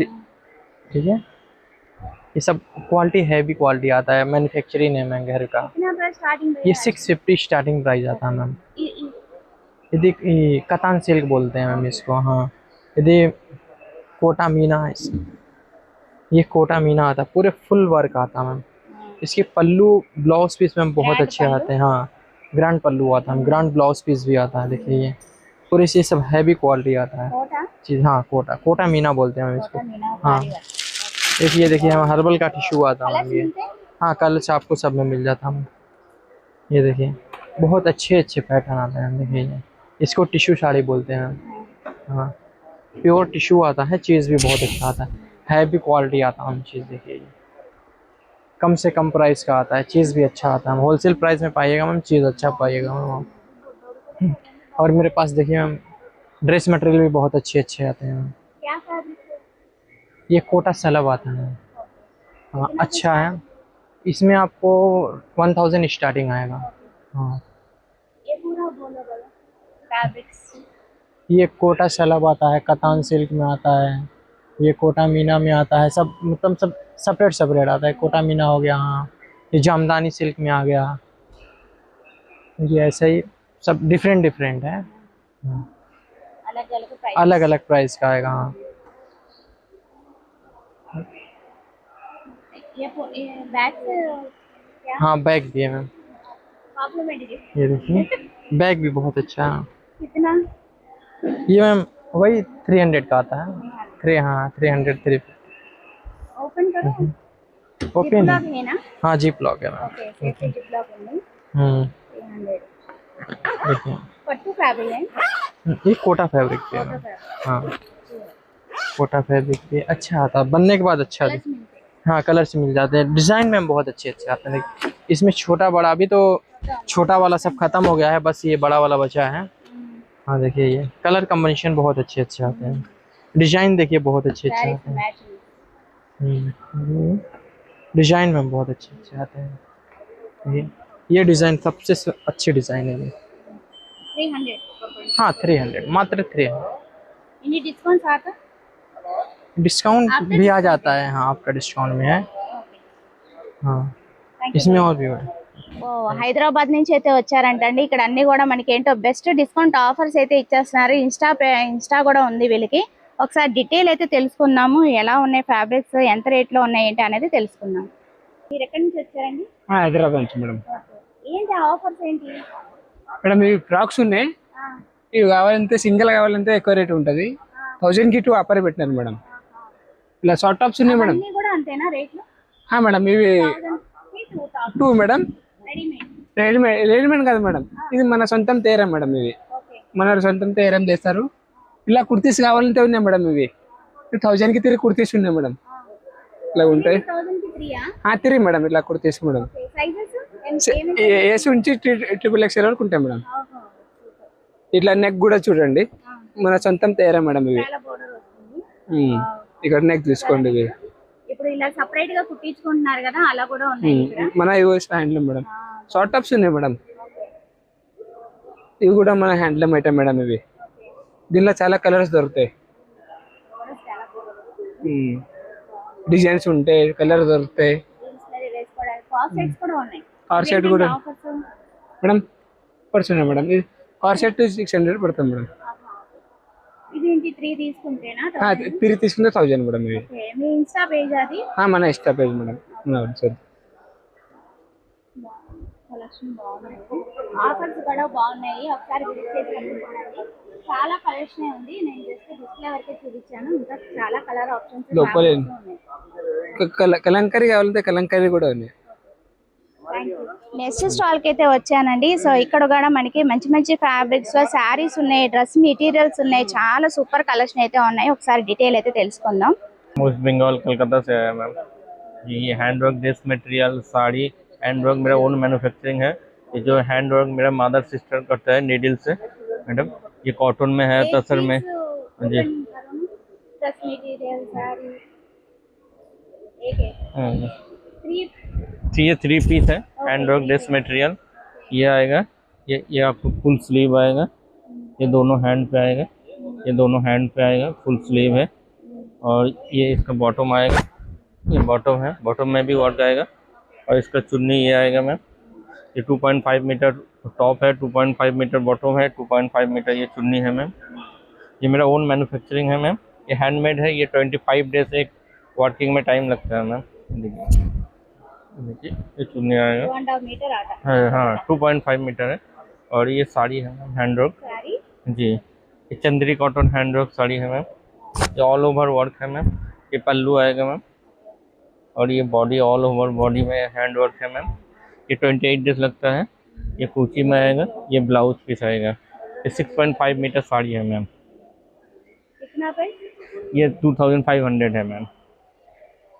ठीक है, ये सब क्वालिटी हैवी क्वालिटी आता है, मैन्युफैक्चरिंग है मैम घर का। ये 650 स्टार्टिंग प्राइस आता है मैम। यदि कतान सिल्क बोलते हैं मैम इसको। हाँ, यदि कोटा मीना है, ये कोटा मीना आता है, पूरे फुल वर्क आता है मैम। इसके पल्लू ब्लाउज पीस मैम बहुत अच्छे आते हैं। हाँ, ग्रैंड पल्लू आता है, ग्रैंड ब्लाउज पीस भी आता है। देखिए ये पूरे से सब हैवी क्वालिटी आता है चीज़। हाँ, कोटा मीना बोलते हैं मैम इसको। हाँ, देखिए देखिए हम हर्बल का टिश्यू आता है ये। हाँ, कल से आपको सब में मिल जाता है। ये देखिए बहुत अच्छे अच्छे पैटर्न आते हैं। देखिए ये इसको टिश्यू साड़ी बोलते हैं। हाँ, प्योर टिश्यू आता है, चीज़ भी बहुत अच्छा आता है, हैवी क्वालिटी आता है चीज़। देखिए ये कम से कम प्राइस का आता है, चीज़ भी अच्छा आता है। होलसेल प्राइस में पाइएगा मैम, चीज़ अच्छा पाइएगा मैम। और मेरे पास देखिए मैम ड्रेस मटेरियल भी बहुत अच्छे अच्छे आते हैं मैम। क्या फैब्रिक है? ये कोटा सलब आता है मैम। हाँ, अच्छा है। इसमें आपको 1000 स्टार्टिंग आएगा। हाँ, ये पूरा बोलो फैब्रिक्स। ये कोटा सलब आता है, कतान सिल्क में आता है, ये कोटा मीना में आता है। सब मतलब सब सेपरेट सेपरेट आता है। कोटा मीना हो गया। हाँ, ये जामदानी सिल्क में आ गया। ये ऐसा ही सब डिफरेंट डिफरेंट है। अलग अलग प्राइस, अलग अलग प्राइस का आएगा। हाँ, ये बैग क्या हाँ बैग भी है मैम। कॉम्प्लीमेंट्री ये देखिए बैग भी बहुत अच्छा है। कितना? ये मैम वही 300 का आता है। 300 ओपन करो। ओपन जिप लॉक है ना? हाँ, जीप लॉक है ma'am. Okay, safety zip lock ఉంది. 300 देखिए पट्टू फैब्रिक है. ये कोटा फैब्रिक पे है मैम। हाँ, कोटा फैब्रिक पे अच्छा आता है, बनने के बाद अच्छा कलर्स मिलते हैं. हाँ, कलर्स मिल जाते हैं। डिज़ाइन में बहुत अच्छे अच्छे आते हैं। देखिए इसमें छोटा बड़ा, अभी तो छोटा वाला सब खत्म हो गया है, बस ये बड़ा वाला बचा है। हाँ, देखिए ये कलर कॉम्बिनेशन बहुत अच्छे अच्छे आते हैं। डिज़ाइन देखिए बहुत अच्छे अच्छे सारी आते हैं। मैचिंग. डिज़ाइन में बहुत अच्छे अच्छे आते हैं। ये डिज़ाइन सबसे अच्छे डिज़ाइन है ये। 300. हाँ, 300 मात्र 300। इन्हीं डिस्काउंट आता? डिस्काउंट आफ्टर भी आ जाता है। हाँ, आपका डिस्काउंट में है। हाँ, इसमें और भी है। ఓ హైదరాబాద్ నుంచి అయితే వచ్చారంటండి. ఇక్కడ అన్ని కూడా మనకి ఏంటో బెస్ట్ డిస్కౌంట్ ఆఫర్స్ అయితే ఇచ్చేస్తున్నారు. ఇన్స్టా కూడా ఉంది వీళ్ళకి. ఒకసారి డీటెయిల్ అయితే తెలుసుకుందాము, ఎలా ఉన్నాయి ఫ్యాబ్రిక్స్, ఎంత రేట్లో ఉన్నాయి ఏంటి అనేది తెలుసుకుందాం. మీరు ఎక్కడి నుంచి వచ్చారండి? హైదరాబాద్ నుంచి మేడం. ఏంటి ఆఫర్స్ ఏంటి? మేడం ఇవి ఫ్రాక్స్ ఉన్నాయి. ఇవి కావాలంటే సింగిల్ కావాలంటే ఎక్కువ రేట్ ఉంటుంది. 1000కి 2 ఆఫర్ పెట్టినారు మేడం. ఇలా షార్ట్ టాప్స్ ఉన్నాయి మేడం. అన్ని కూడా అంతేనా రేట్లు? మేడం ఇవి 2 మేడం. రెడీమేడ్. రెడీమేడ్ కాదు మేడం, ఇది మన సొంతం తేరం మేడం. ఇవి మన సొంతం తేరం చేస్తారు. ఇలా కుర్తీస్ కావాలంటే ఉన్నాయి మేడం. ఇవి 1000కి 3 కుర్తీస్ ఉన్నాయి మేడం. ఇలా ఉంటాయి 3 మేడం. ఇట్లా కుర్తీస్ మేడం. ఏసీ నుంచి XXL వరకు ఉంటాయి మేడం. ఇట్లా నెక్ కూడా చూడండి, మన సొంతం తేరం మేడం. ఇవి ఇక్కడ నెక్ తీసుకోండి. ఇవి ఇప్పుడు ఇలా సెపరేట్ గా కుట్టించుకుంటున్నారు కదా, అలా కూడా ఉన్నాయి ఇక్కడ. మన US handloom madam. Short tops ఉన్నాయి మేడం. ఇవి కూడా మన హ్యాండ్లూమ్ ఐటమ్ మేడం. ఇవి దీనిలో చాలా కలర్స్ దొరుకుతాయి. డిజైన్స్ ఉంటాయి, కలర్ దొరుకుతాయి. కార్ సెట్ కూడా మేడం పడుతున్నాయి మేడం. ఇది కార్ సెట్ 600 పడుతుంది మేడం. ఇదేంటి 3 తీసుకుంటేనా? 3 తీసుకుంటే 1000 మేడం. ఇవి మీ ఇన్స్టా పేజ్ అది? మన Insta page madam. Sir collection బాగున్నాయి, ఆఫర్స్ కూడా బాగున్నాయి. ఒకసారి విజిట్ చేసి చూడండి. చాలా కలెక్షన్ ఉంది. నేను జస్ట్ డిస్ప్లే వరకే చూపించాను, ఇంకా చాలా కలర్ ఆప్షన్స్ లోపల ఉన్నాయి. కలంకారీ కావాలంటే కలంకారీ కూడా ఉన్నాయి. నెక్స్ట్ స్టాల్ కి అయితే వచ్చానండి. సో ఇక్కడ కూడా మనకి మంచి మంచి ఫ్యాబ్రిక్స్ లో శారీస్ ఉన్నాయి, డ్రెస్ మెటీరియల్స్ ఉన్నాయి, చాలా సూపర్ కలెక్షన్ అయితే ఉన్నాయి. ఒకసారి డీటెయిల్ అయితే తెలుసుకుందాం. वेस्ट बंगाल कलकत्ता से आया मैम जी। ये handwork dress material sari handwork मेरा ओन मैन्युफैक्चरिंग है। ये जो हैंडवर्क मेरा मदर सिस्टर करता है नीडल से मैडम। ये कॉटन में है, तसर में जी। ड्रेस मटेरियल साड़ी एक है ये 3 पीस है हैंड वर्क ड्रेस मटेरियल। ये आएगा, ये आपको फुल स्लीव आएगा, ये दोनों हैंड पे आएगा, ये दोनों हैंड पे आएगा, फुल स्लीव है। और ये इसका बॉटम आएगा, ये बॉटम है, बॉटम में भी वर्क आएगा। और इसका चुन्नी ये आएगा मैम, ये 2.5 मीटर टॉप है, 2.5 मीटर बॉटम है, 2.5 मीटर ये चुन्नी है मैम। ये मेरा ओन मैन्युफैक्चरिंग है मैम, ये हैंडमेड है। ये 25 डेज एक वर्किंग में टाइम लगता है मैम। देखिए ये चुन्नी आएगा, 2.5 मीटर आता है। हाँ 2.5 मीटर है। और ये साड़ी है मैम हैंड वर्क साड़ी जी, ये Chanderi cotton hand work sari है मैम। ये ऑल ओवर वर्क है मैम। ये पल्लू आएगा मैम, और ये बॉडी ऑल ओवर बॉडी में हैंड वर्क है मैम। ये 28 डेज लगता है। ये कुची में आएगा, ये ब्लाउज पीस आएगा। ये 6.5 मीटर साड़ी है मैम। कितना प्राइस? ये 2500 है ma'am.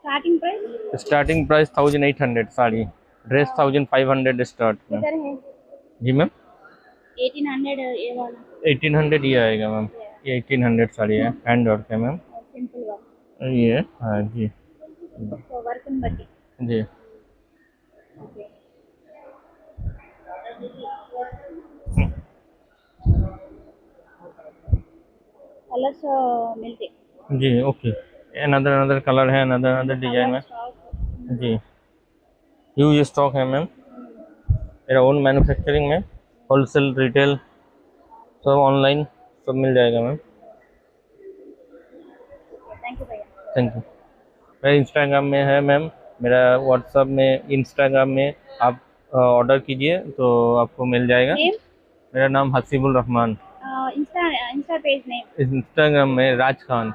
Starting price starting price 1800 sari, dress 1500 start ma'am. किधर है? जी मैम 1800 ये वाला 1800 ये आएगा मैम। ये 1800 साड़ी है, हैंड वर्क है मैम। सिंपल वर्क ये हाँ जी तो वर्क ని బట్టి जी। ओके कलर्स मिलते जी ओके। अनदर कलर है, अनदर डिजाइन में जी। ह्यूज स्टॉक है मैम, मेरा ओन मैन्युफैक्चरिंग में, होलसेल रिटेल सब ऑनलाइन सब मिल जाएगा मैम। थैंक यू भैया। Thank you. मेरा इंस्टाग्राम में है मैम, मेरा व्हाट्सअप में, इंस्टाग्राम में आप ऑर्डर कीजिए तो आपको मिल जाएगा। नेम मेरा नाम Hasibul Rahman, insta page name Instagram में Raj Khan.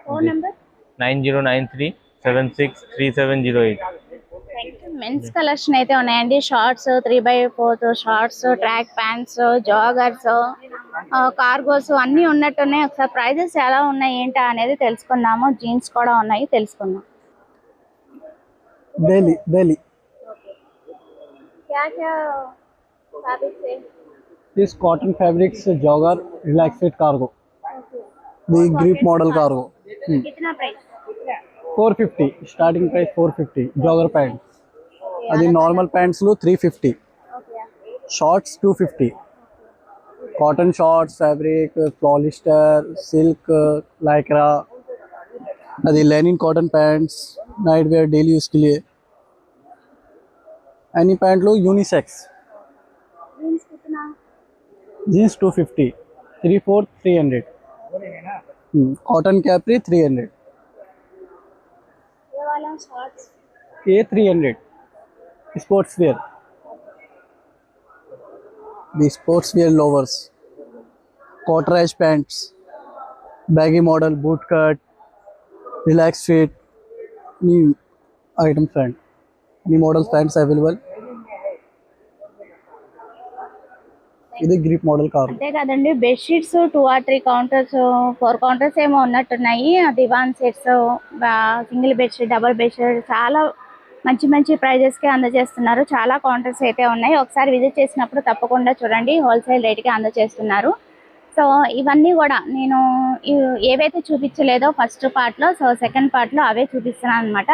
Phone number 9093763708। Men's collection అయితే ఉన్నాయండి. Shorts 3x4 shorts, track pants, joggers, cargos అన్నీ ఉన్నట్టున్నాయి. ఒకసారి ప్రైజెస్ ఎలా ఉన్నాయి ఏంటా అనేది తెలుసుకుందాము. జీన్స్ కూడా ఉన్నాయి, తెలుసుకుందాం. दिल्ली क्या क्या फैब्रिक्स है? This cotton fabrics jogger relax fit cargo, the grip model cargo. कितना price? 450 starting price 450 jogger pant. అది నార్మల్ ప్యాంట్స్ లో 350, shorts 250, cotton shorts fabric polyester silk lycra, అది linen cotton pants night wear daily use के लिए। Any pant लो unisex. Jeans कितना? Jeans 250, 3/4 300, cotton capri 300, ये वाला शॉर्ट्स ये 300 sports wear. The sports wear louvers, कॉटराइज pants, baggy model, boot cut, relax fit, new item pant, new model pants available. ఇది grip model కార్। అంతే కదండి. బెడ్షీట్స్ 2 or 3 కౌంటర్స్ 4 కౌంటర్స్ ఏమో ఉన్నట్టున్నాయి. దివాన్ sets, single bedsheet, double bedsheet చాలా మంచి మంచి ప్రైజెస్కి అందజేస్తున్నారు. చాలా కౌంటర్స్ అయితే ఉన్నాయి. ఒకసారి విజిట్ చేసినప్పుడు తప్పకుండా చూడండి, హోల్సేల్ రేట్కి అందజేస్తున్నారు. సో ఇవన్నీ కూడా నేను ఏవైతే చూపించలేదో ఫస్ట్ పార్ట్లో, సో సెకండ్ పార్ట్లో అవే చూపిస్తున్నాను అనమాట.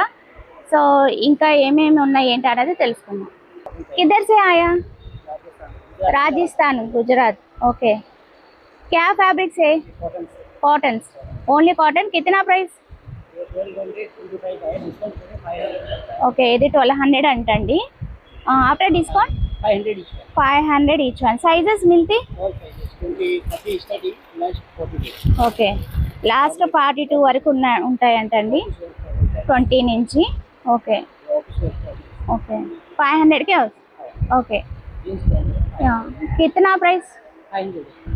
సో ఇంకా ఏమేమి ఉన్నాయి ఏంటి అనేది తెలుసుకుందాం. किधर से आया? राजस्थान, गुजरात। ओके, क्या फैब्रिक्स है? Cotton, only cotton. कितना प्राइस? ఓకే, ఇది 1200 అంటండి. After discount 500 each one. Sizes మిల్తి? ఓకే, లాస్ట్ 42 వరకు ఉంటాయంటండి, 20 నుంచి. ఓకే ఓకే, 500కే ఓకే. कितना price?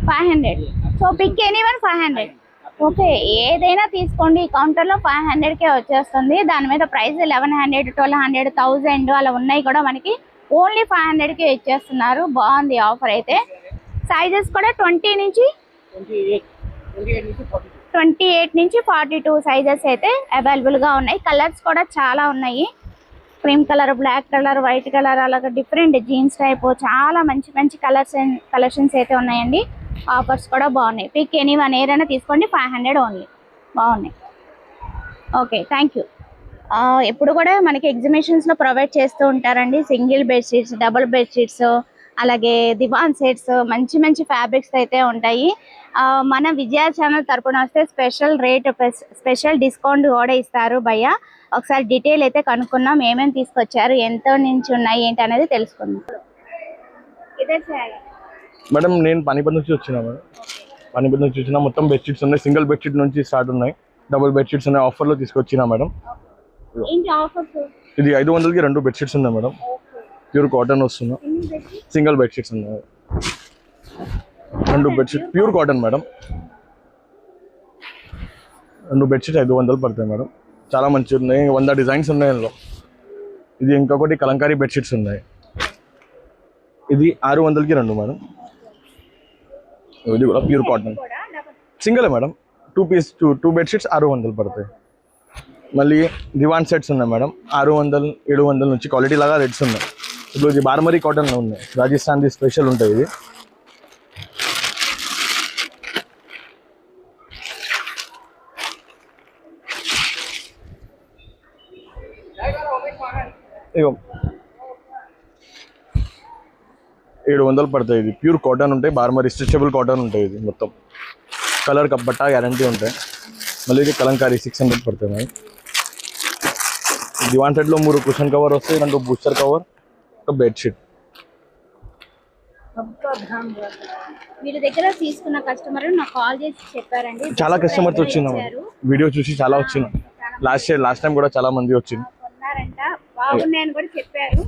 500. So pick any one 500. Okay, ఏదైనా తీసుకోండి. ఈ కౌంటర్లో 500కే వచ్చేస్తుంది. దాని మీద ప్రైస్ 1100, 1200, 1000 అలా ఉన్నాయి కూడా. మనకి ఓన్లీ 500కే ఇచ్చేస్తున్నారు. బాగుంది ఆఫర్ అయితే. సైజెస్ కూడా 20 నుంచి 28 నుంచి 42 సైజెస్ అయితే అవైలబుల్గా ఉన్నాయి. కలర్స్ కూడా చాలా ఉన్నాయి. Cream colour, black colour, white colour, అలాగే డిఫరెంట్ జీన్స్ టైప్ చాలా మంచి మంచి కలెక్షన్స్ అయితే ఉన్నాయండి. ఆఫర్స్ కూడా బాగున్నాయి. పిక్ ఎనీవన్ ఏదైనా తీసుకోండి, 500 ఓన్లీ. బాగున్నాయి. Okay, thank you. ఎప్పుడు కూడా మనకి ఎగ్జిబిషన్స్లో ప్రొవైడ్ చేస్తూ ఉంటారండి సింగిల్ బెడ్షీట్స్, డబుల్ బెడ్షీట్స్, అలాగే దివాన్ సెట్స్, మంచి మంచి ఫ్యాబ్రిక్స్ అయితే ఉంటాయి. మన విజయ ఛానల్ తరపున వస్తే స్పెషల్ రేట్, స్పెషల్ డిస్కౌంట్ కూడా ఇస్తారు భయ్య. ఒకసారి డీటెయిల్ అయితే కనుక్కున్నాం, ఏమేమి తీసుకొచ్చారు, ఎంత నుంచి ఉన్నాయి ఏంటి అనేది తెలుసుకుందాం. మేడం నేను పానీపట్ నుంచి వచ్చినా మేడం. పానీపట్ నుంచి వచ్చిన మొత్తం బెడ్షీట్స్ ఉన్నాయి. సింగిల్ బెడ్షీట్ నుంచి స్టార్ట్ ఉన్నాయి, డబుల్ బెడ్షీట్స్ ఉన్నాయి. ఆఫర్లో తీసుకొచ్చినా మేడం. ఇది 500కి 2 బెడ్షీట్స్ ఉన్నాయి మేడం. ప్యూర్ కాటన్ వస్తున్నా. సింగిల్ బెడ్షీట్స్ ఉన్నాయి, 2 bedsheet pure cotton madam. 2 bedsheet 500 పడతాయి మేడం. చాలా మంచిగా ఉన్నాయి, 100 డిజైన్స్ ఉన్నాయి అందులో. ఇది ఇంకొకటి కలంకారీ బెడ్షీట్స్ ఉన్నాయి. ఇది 600కి 2 మేడం. ఇది కూడా pure cotton single madam. 2 piece 2 bedsheets 600 పడతాయి. మళ్ళీ దివాన్ సెట్స్ ఉన్నాయి మేడం. 600, 700 నుంచి క్వాలిటీ లాగా రేట్స్ ఉన్నాయి. ఇప్పుడు ఇది బార్మరీ కాటన్లో ఉన్నాయి, రాజస్థాన్ది స్పెషల్ ఉంటాయి ఇది. ఇగో 700 పడతాయి. ఇది ప్యూర్ కాటన్ ఉంటాయి, బార్మరీ స్ట్రెచబుల్ కాటన్ ఉంటాయి. ఇది మొత్తం కలర్ బట్టా గ్యారంటీ ఉంటాయి. మళ్ళీ ఇది కలంకారీ 600 పడతాయి మేడం. దివాన్ సెట్లో 3 కుషన్ కవర్ వస్తాయి, 2 బూస్టర్ కవర్, ఒక బెడ్షీట్. వీళ్ళ దగ్గర తీసుకున్న కస్టమర్ నాకు కాల్ చేసి చెప్పారండి, చాలా కస్టమర్స్ వచ్చిన వీడియో చూసి చాలా వచ్చిన. లాస్ట్ టైం కూడా చాలా మంది వచ్చింది. కొన్నారంట, బాగున్నాయని కూడా చెప్పారు.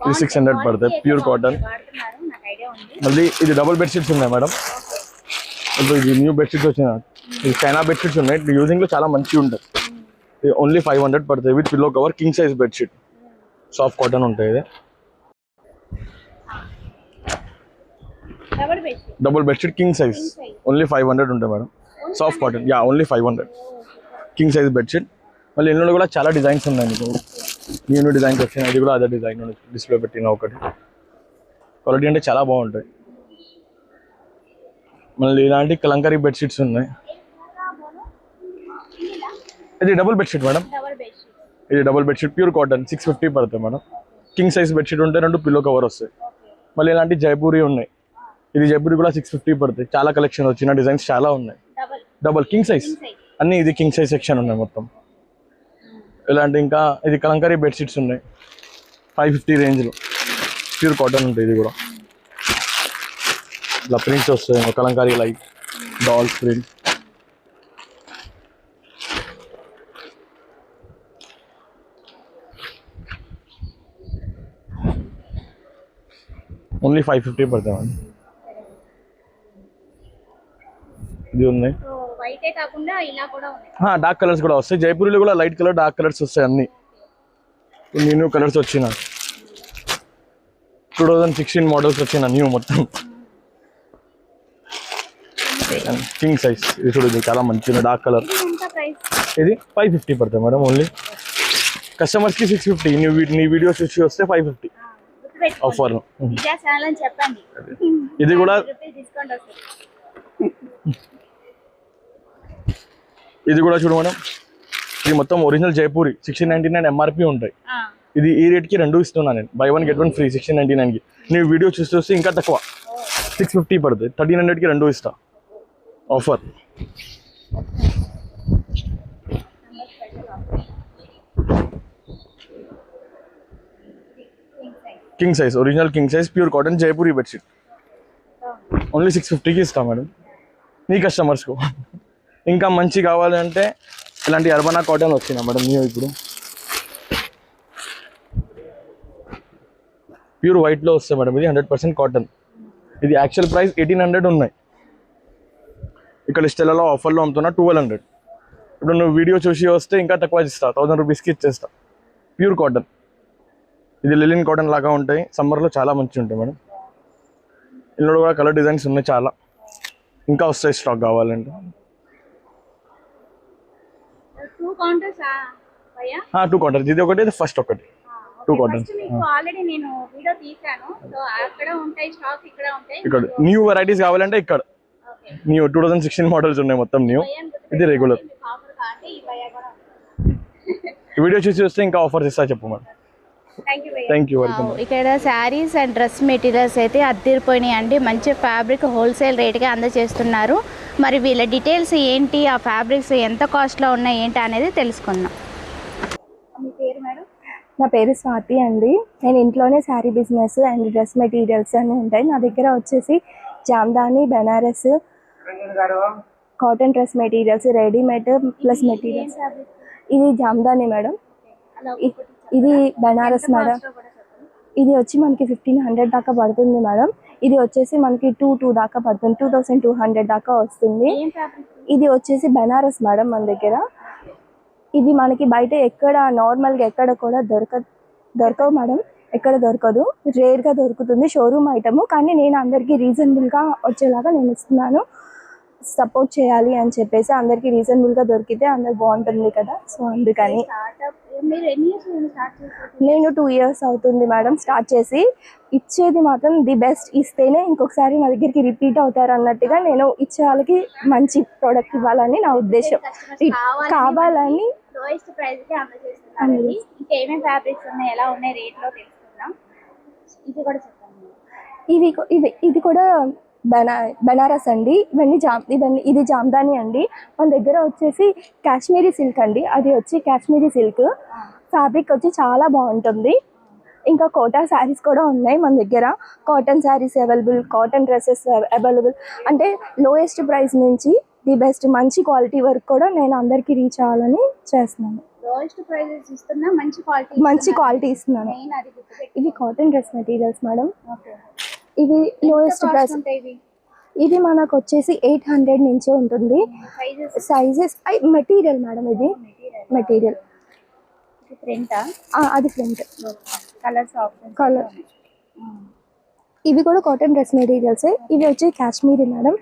ఇది 600 పడతాయి, ప్యూర్ కాటన్. మళ్ళీ ఇది డబుల్ బెడ్షీట్స్ ఉన్నాయి మేడం. ఇప్పుడు ఇది న్యూ బెడ్షీట్స్ వచ్చిన, ఇది చైనా బెడ్షీట్స్ ఉన్నాయి. యూజింగ్లో చాలా మంచిగా ఉంటాయి. ఇది ఓన్లీ 500 పడతాయి with pillow cover. King size bedsheet, soft cotton ఉంటాయి. ఇది double bedsheet king size, only 500 ఉంటాయి madam. Soft cotton, only 500 king size bedsheet. మళ్ళీ ఇందులో కూడా చాలా డిజైన్స్ ఉన్నాయి. మీకు న్యూ డిజైన్స్ వచ్చినాయి. ఇది కూడా అదే డిజైన్ డిస్ప్లే పెట్టిన ఒకటి. క్వాలిటీ అంటే చాలా బాగుంటాయి. మళ్ళీ ఇలాంటి కలంకారీ బెడ్షీట్స్ ఉన్నాయి. ఇది డబుల్ బెడ్షీట్ మేడం. ఇది డబుల్ బెడ్షీట్ ప్యూర్ కాటన్ 650 పడతాయి మేడం. కింగ్ సైజ్ బెడ్షీట్ ఉంటే 2 పిల్లో కవర్ వస్తాయి. మళ్ళీ ఇలాంటి జైపూరి ఉన్నాయి. ఇది జైపూరి కూడా 650 పడతాయి. చాలా కలెక్షన్ వచ్చిన డిజైన్స్ చాలా ఉన్నాయి. డబుల్ కింగ్ సైజ్ అన్ని, ఇది కింగ్ సైజ్ సెక్షన్ ఉన్నాయి మొత్తం. ఇలాంటి ఇంకా ఇది కలంకారీ బెడ్షీట్స్ ఉన్నాయి 550 రేంజ్లో, ప్యూర్ కాటన్ ఉంటాయి. ఇది కూడా ఇలా ప్రింట్స్ వస్తాయి, Kalamkari like dolls print. Only 550 పడతామండి. ఇది ఉన్నాయి. డార్క్ కలర్స్ కూడా వస్తాయి. జైపూర్లో కూడా లైట్ కలర్, డార్క్ కలర్స్ వస్తాయి. అన్ని న్యూ కలర్స్ వచ్చిన 2016 మోడల్స్ వచ్చిన న్యూ మొత్తం. కింగ్ సైజ్ ఇది చూడండి, చాలా మంచిగా డార్క్ కలర్. ఇది 550 పడతాయి మేడం. ఓన్లీ కస్టమర్స్కి 650. నీ వీడియో చూసి వస్తే 550 ఆఫర్. ఇది కూడా చూడు మేడం, ఇది మొత్తం ఒరిజినల్ జైపూరి 1699 ఎంఆర్పి ఉంటాయి. ఇది ఈ రేట్కి 2 ఇస్తున్నా నేను. బై 1 get 1 ఫ్రీ 1699కి. నీ వీడియో చూస్తే ఇంకా తక్కువ 650 పడుతుంది. 1300కి 2 ఇస్తా offer. King size, original king size pure cotton Jaipuri bedsheet only 650కి ఇస్తాం మేడం మీ కస్టమర్స్కు. ఇంకా మంచి కావాలంటే ఇలాంటి అర్బనా కాటన్ వచ్చినా మేడం న్యూ. ఇప్పుడు ప్యూర్ వైట్లో వస్తాయి మేడం. ఇది 100% కాటన్. ఇది యాక్చువల్ ప్రైస్ 1800 ఉన్నాయి. ఇక్కడ స్టెల్లలో ఆఫర్లో అమ్ముతున్నా 1200. ఇప్పుడు నువ్వు వీడియో చూసి వస్తే ఇంకా తక్కువ ఇస్తా, 1000 రూపీస్కి ఇచ్చేస్తా. Pure cotton. ఇది లిలిన్ కాటన్ లాగా ఉంటాయి. సమ్మర్లో చాలా మంచిగా ఉంటాయి మేడం. ఇందులో కూడా కలర్ డిజైన్స్ ఉన్నాయి చాలా. ఇంకా వస్తాయి స్టాక్ కావాలంటే. 2 కౌంటర్స్, ఇది ఒకటి, ఇది ఫస్ట్ ఒకటి. 2 కౌంటర్స్. ఇక్కడ న్యూ వెరైటీస్ కావాలంటే ఇక్కడ న్యూ 2016 మోడల్స్ ఉన్నాయి మొత్తం న్యూ. ఇది రెగ్యులర్. ఈ వీడియో చూసి వస్తే ఇంకా ఆఫర్స్ ఇస్తా చెప్పు మేడం. Thank you, welcome. ఇక్కడ శారీస్ అండ్ డ్రెస్ మెటీరియల్స్ అయితే అద్దరిపోయినాయి అండి. మంచి ఫ్యాబ్రిక్ హోల్సేల్ రేట్గా అందజేస్తున్నారు. మరి వీళ్ళ డీటెయిల్స్ ఏంటి, ఆ ఫ్యాబ్రిక్స్ ఎంత కాస్ట్లో ఉన్నాయి ఏంటి అనేది తెలుసుకుందాం. మీ పేరు మేడం? నా పేరు స్వాతి అండి. నేను ఇంట్లోనే sari business and dress materials అన్నీ ఉంటాయి నా దగ్గర. వచ్చేసి Jamdani, Banaras, cotton dress materials, readymade plus materials. ఇది జామ్దాని మేడం, ఇది బెనారస్ మేడం. ఇది వచ్చి మనకి 1500 దాకా పడుతుంది మేడం. ఇది వచ్చేసి మనకి 2 దాకా పడుతుంది, 2200 దాకా వస్తుంది. ఇది వచ్చేసి బెనారస్ మేడం మన దగ్గర. ఇది మనకి బయట ఎక్కడ నార్మల్గా ఎక్కడ కూడా దొరకవు మేడం, ఎక్కడ దొరకదు, రేర్గా దొరుకుతుంది, షోరూమ్ ఐటము. కానీ నేను అందరికీ రీజనబుల్గా వచ్చేలాగా నేను ఇస్తున్నాను. సపోర్ట్ చేయాలి అని చెప్పేసి అందరికీ రీజనబుల్గా దొరికితే అందరు బాగుంటుంది కదా, సో అందుకని. నేను 2 years అవుతుంది మేడం స్టార్ట్ చేసి. ఇచ్చేది మాత్రం ది బెస్ట్ ఇస్తేనే ఇంకొకసారి నా దగ్గరికి రిపీట్ అవుతారు అన్నట్టుగా నేను ఇచ్చే వాళ్ళకి మంచి ప్రోడక్ట్ ఇవ్వాలని నా ఉద్దేశం. కావాలని ఇది కూడా బెనారస్ అండి. ఇది జామ్దాని అండి. మన దగ్గర వచ్చేసి కాశ్మీరీ సిల్క్ అండి. అది వచ్చి కాశ్మీరీ సిల్క్ ఫ్యాబ్రిక్ వచ్చి చాలా బాగుంటుంది. ఇంకా కోటా శారీస్ కూడా ఉన్నాయి మన దగ్గర. Cotton saris available, cotton dresses available. అంటే లోయెస్ట్ ప్రైస్ నుంచి ది బెస్ట్ మంచి క్వాలిటీ వరకు కూడా నేను అందరికీ రీచ్ అవ్వాలని చేస్తున్నాను. మంచి క్వాలిటీ ఇస్తున్నాను. ఇవి కాటన్ డ్రెస్ మెటీరియల్స్ మేడం. ఇవి లోయెస్ట్ ప్రైస్. ఇది మనకు వచ్చేసి 800 నుంచి ఉంటుంది. సైజెస్ మెటీరియల్ మేడం, ఇది మెటీరియల్. అది ఫ్రంట్ కలర్. ఇవి కూడా కాటన్ డ్రెస్ మెటీరియల్సే. ఇవి వచ్చి కాశ్మీరీ మేడం.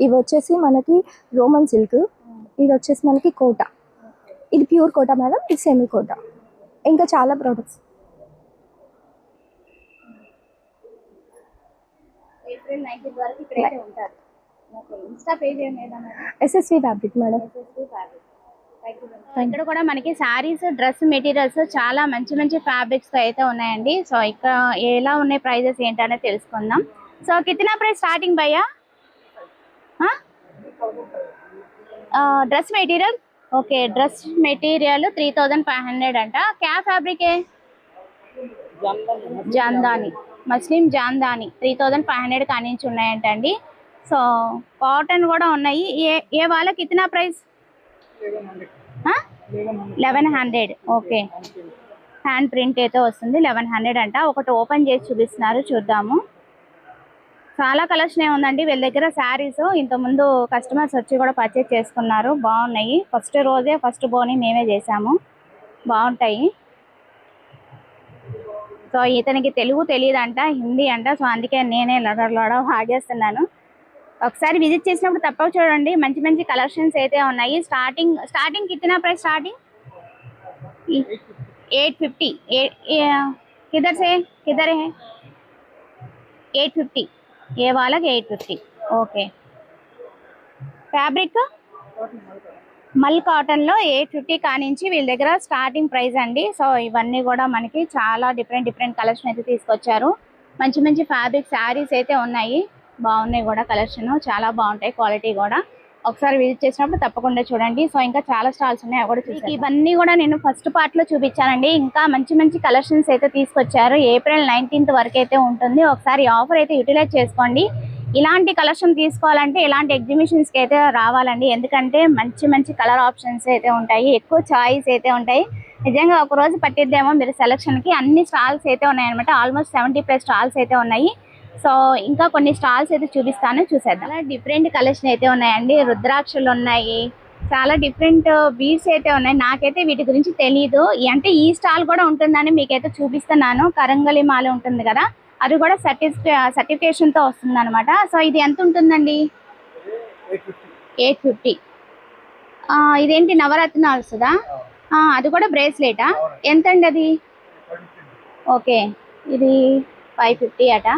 ఇవి వచ్చేసి మనకి రోమన్ సిల్క్. ఇది వచ్చేసి మనకి కోటా. ఇది ప్యూర్ కోటా మేడం, ఇది సెమీ కోటా. ఇంకా చాలా ప్రోడక్ట్స్. April 19 వరకు ఇక్కడైతే ఉంటారు. ఇన్స్టా పేజ్ ఏమైనా SSV ఫ్యాబ్రిక్ మేడం. ఇక్కడ కూడా మనకి శారీస్, డ్రెస్ మెటీరియల్స్ చాలా మంచి మంచి ఫ్యాబ్రిక్స్ అయితే ఉన్నాయండి. సో ఇక్కడ ఎలా ఉన్నాయి ప్రైజెస్ ఏంటనే తెలుసుకుందాం. సో కిतना ప్రైస్ స్టార్టింగ్ భయ్యా? Dress material okay, dress material 3500 అంట. క్యా ఫ్యాబ్రిక్ है? జామ్దాని, మస్లిం జామ్దాని 3500 కానించి ఉన్నాయంటండి. సో కాటన్ కూడా ఉన్నాయి. ఏ వాళ్ళకి కిतना ప్రైస్? 1100. ఓకే, హ్యాండ్ ప్రింట్ అయితే వస్తుంది. 1100 అంట. ఒకటి ఓపెన్ చేసి చూపిస్తున్నారు, చూద్దాము. చాలా కలెక్షన్ ఉందండి వీళ్ళ దగ్గర. శారీస్ ఇంతకుముందు కస్టమర్స్ వచ్చి కూడా పర్చేజ్ చేసుకున్నారు, బాగున్నాయి. ఫస్ట్ రోజే ఫస్ట్ బోని మేమే చేసాము, బాగుంటాయి. సో ఇతనికి తెలుగు తెలియదంట, హిందీ అంట. సో అందుకే నేనే లడ ఆగేస్తున్నాను. ఒకసారి విజిట్ చేసినప్పుడు తప్పక చూడండి, మంచి మంచి కలెక్షన్స్ అయితే ఉన్నాయి. స్టార్టింగ్ కిतना ప్రైస్? స్టార్టింగ్ 850. किधर है? 850. ఏ వాళ్ళకి 850. ఓకే, ఫ్యాబ్రిక్ మల్ కాటన్లో 850 కానించి వీళ్ళ దగ్గర స్టార్టింగ్ ప్రైస్ అండి. సో ఇవన్నీ కూడా మనకి చాలా డిఫరెంట్ కలెక్షన్ అయితే తీసుకొచ్చారు. మంచి మంచి ఫ్యాబ్రిక్ శారీస్ అయితే ఉన్నాయి, బాగున్నాయి కూడా. కలెక్షన్ చాలా బాగుంటాయి, క్వాలిటీ కూడా. ఒకసారి విజిట్ చేసినప్పుడు తప్పకుండా చూడండి. సో ఇంకా చాలా స్టాల్స్ ఉన్నాయి, అవి కూడా చూసి. ఇవన్నీ కూడా నేను ఫస్ట్ పార్ట్లో చూపించానండి. ఇంకా మంచి మంచి కలెక్షన్స్ అయితే తీసుకొచ్చారు. April 19th వరకు అయితే ఉంటుంది. ఒకసారి ఆఫర్ అయితే యూటిలైజ్ చేసుకోండి. ఇలాంటి కలెక్షన్ తీసుకోవాలంటే ఇలాంటి ఎగ్జిబిషన్స్కి అయితే రావాలండి. ఎందుకంటే మంచి మంచి కలర్ ఆప్షన్స్ అయితే ఉంటాయి, ఎక్కువ చాయిస్ అయితే ఉంటాయి. నిజంగా ఒక రోజు పట్టిద్దేమో మీరు సెలక్షన్కి. అన్ని స్టాల్స్ అయితే ఉన్నాయన్నమాట. ఆల్మోస్ట్ 70+ స్టాల్స్ అయితే ఉన్నాయి. సో ఇంకా కొన్ని స్టాల్స్ అయితే చూపిస్తాను, చూసేద్దాం. చాలా డిఫరెంట్ కలెక్షన్ అయితే ఉన్నాయండి. రుద్రాక్షలు ఉన్నాయి, చాలా డిఫరెంట్ బీడ్స్ అయితే ఉన్నాయి. నాకైతే వీటి గురించి తెలియదు. అంటే ఈ స్టాల్ కూడా ఉంటుందని మీకైతే చూపిస్తున్నాను. కరంగలి మాల ఉంటుంది కదా, అది కూడా సర్టిఫికేషన్తో వస్తుంది అనమాట. సో ఇది ఎంత ఉంటుందండి? 850. ఇదేంటి నవరత్నాలు వస్తుందా? అది కూడా బ్రేస్లెటా? ఎంత అండి అది? ఓకే, ఇది 550 అట.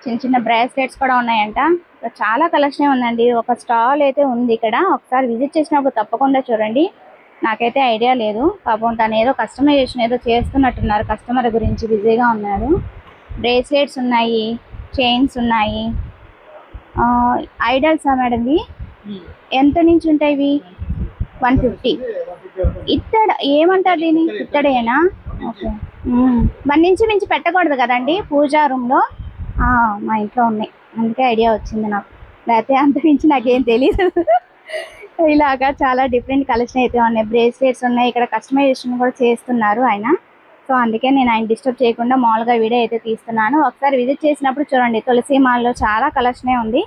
చిన్న చిన్న బ్రాస్లెట్స్ కూడా ఉన్నాయంట. ఇక్కడ చాలా కలెక్షన్ ఉందండి. ఒక స్టాల్ అయితే ఉంది ఇక్కడ. ఒకసారి విజిట్ చేసినప్పుడు తప్పకుండా చూడండి. నాకైతే ఐడియా లేదు. పాపం తను ఏదో కస్టమైజేషన్ ఏదో చేస్తున్నట్టున్నారు. కస్టమర్ గురించి బిజీగా ఉన్నారు. బ్రేస్లెట్స్ ఉన్నాయి, చైన్స్ ఉన్నాయి. ఐడల్సా మేడం ఇవి? ఎంత నుంచి ఉంటాయి ఇవి? 150. ఇత్తడ ఏమంటారు దీన్ని? ఇత్తడేనా? ఓకే. 1 నుంచి మించి పెట్టకూడదు కదండి పూజా రూమ్లో. మా ఇంట్లో ఉన్నాయి, అందుకే ఐడియా వచ్చింది నాకు. లేకపోతే అంత మించి నాకేం తెలీదు. ఇలాగా చాలా డిఫరెంట్ కలెక్షన్ అయితే ఉన్నాయి. బ్రేస్లెట్స్ ఉన్నాయి. ఇక్కడ కస్టమైజేషన్ కూడా చేస్తున్నారు ఆయన. సో అందుకే నేను ఆయన డిస్టర్బ్ చేయకుండా మామూలుగా వీడియో అయితే తీస్తున్నాను. ఒకసారి విజిట్ చేసినప్పుడు చూడండి. తులసి మాల్లో చాలా కలెక్షనే ఉంది.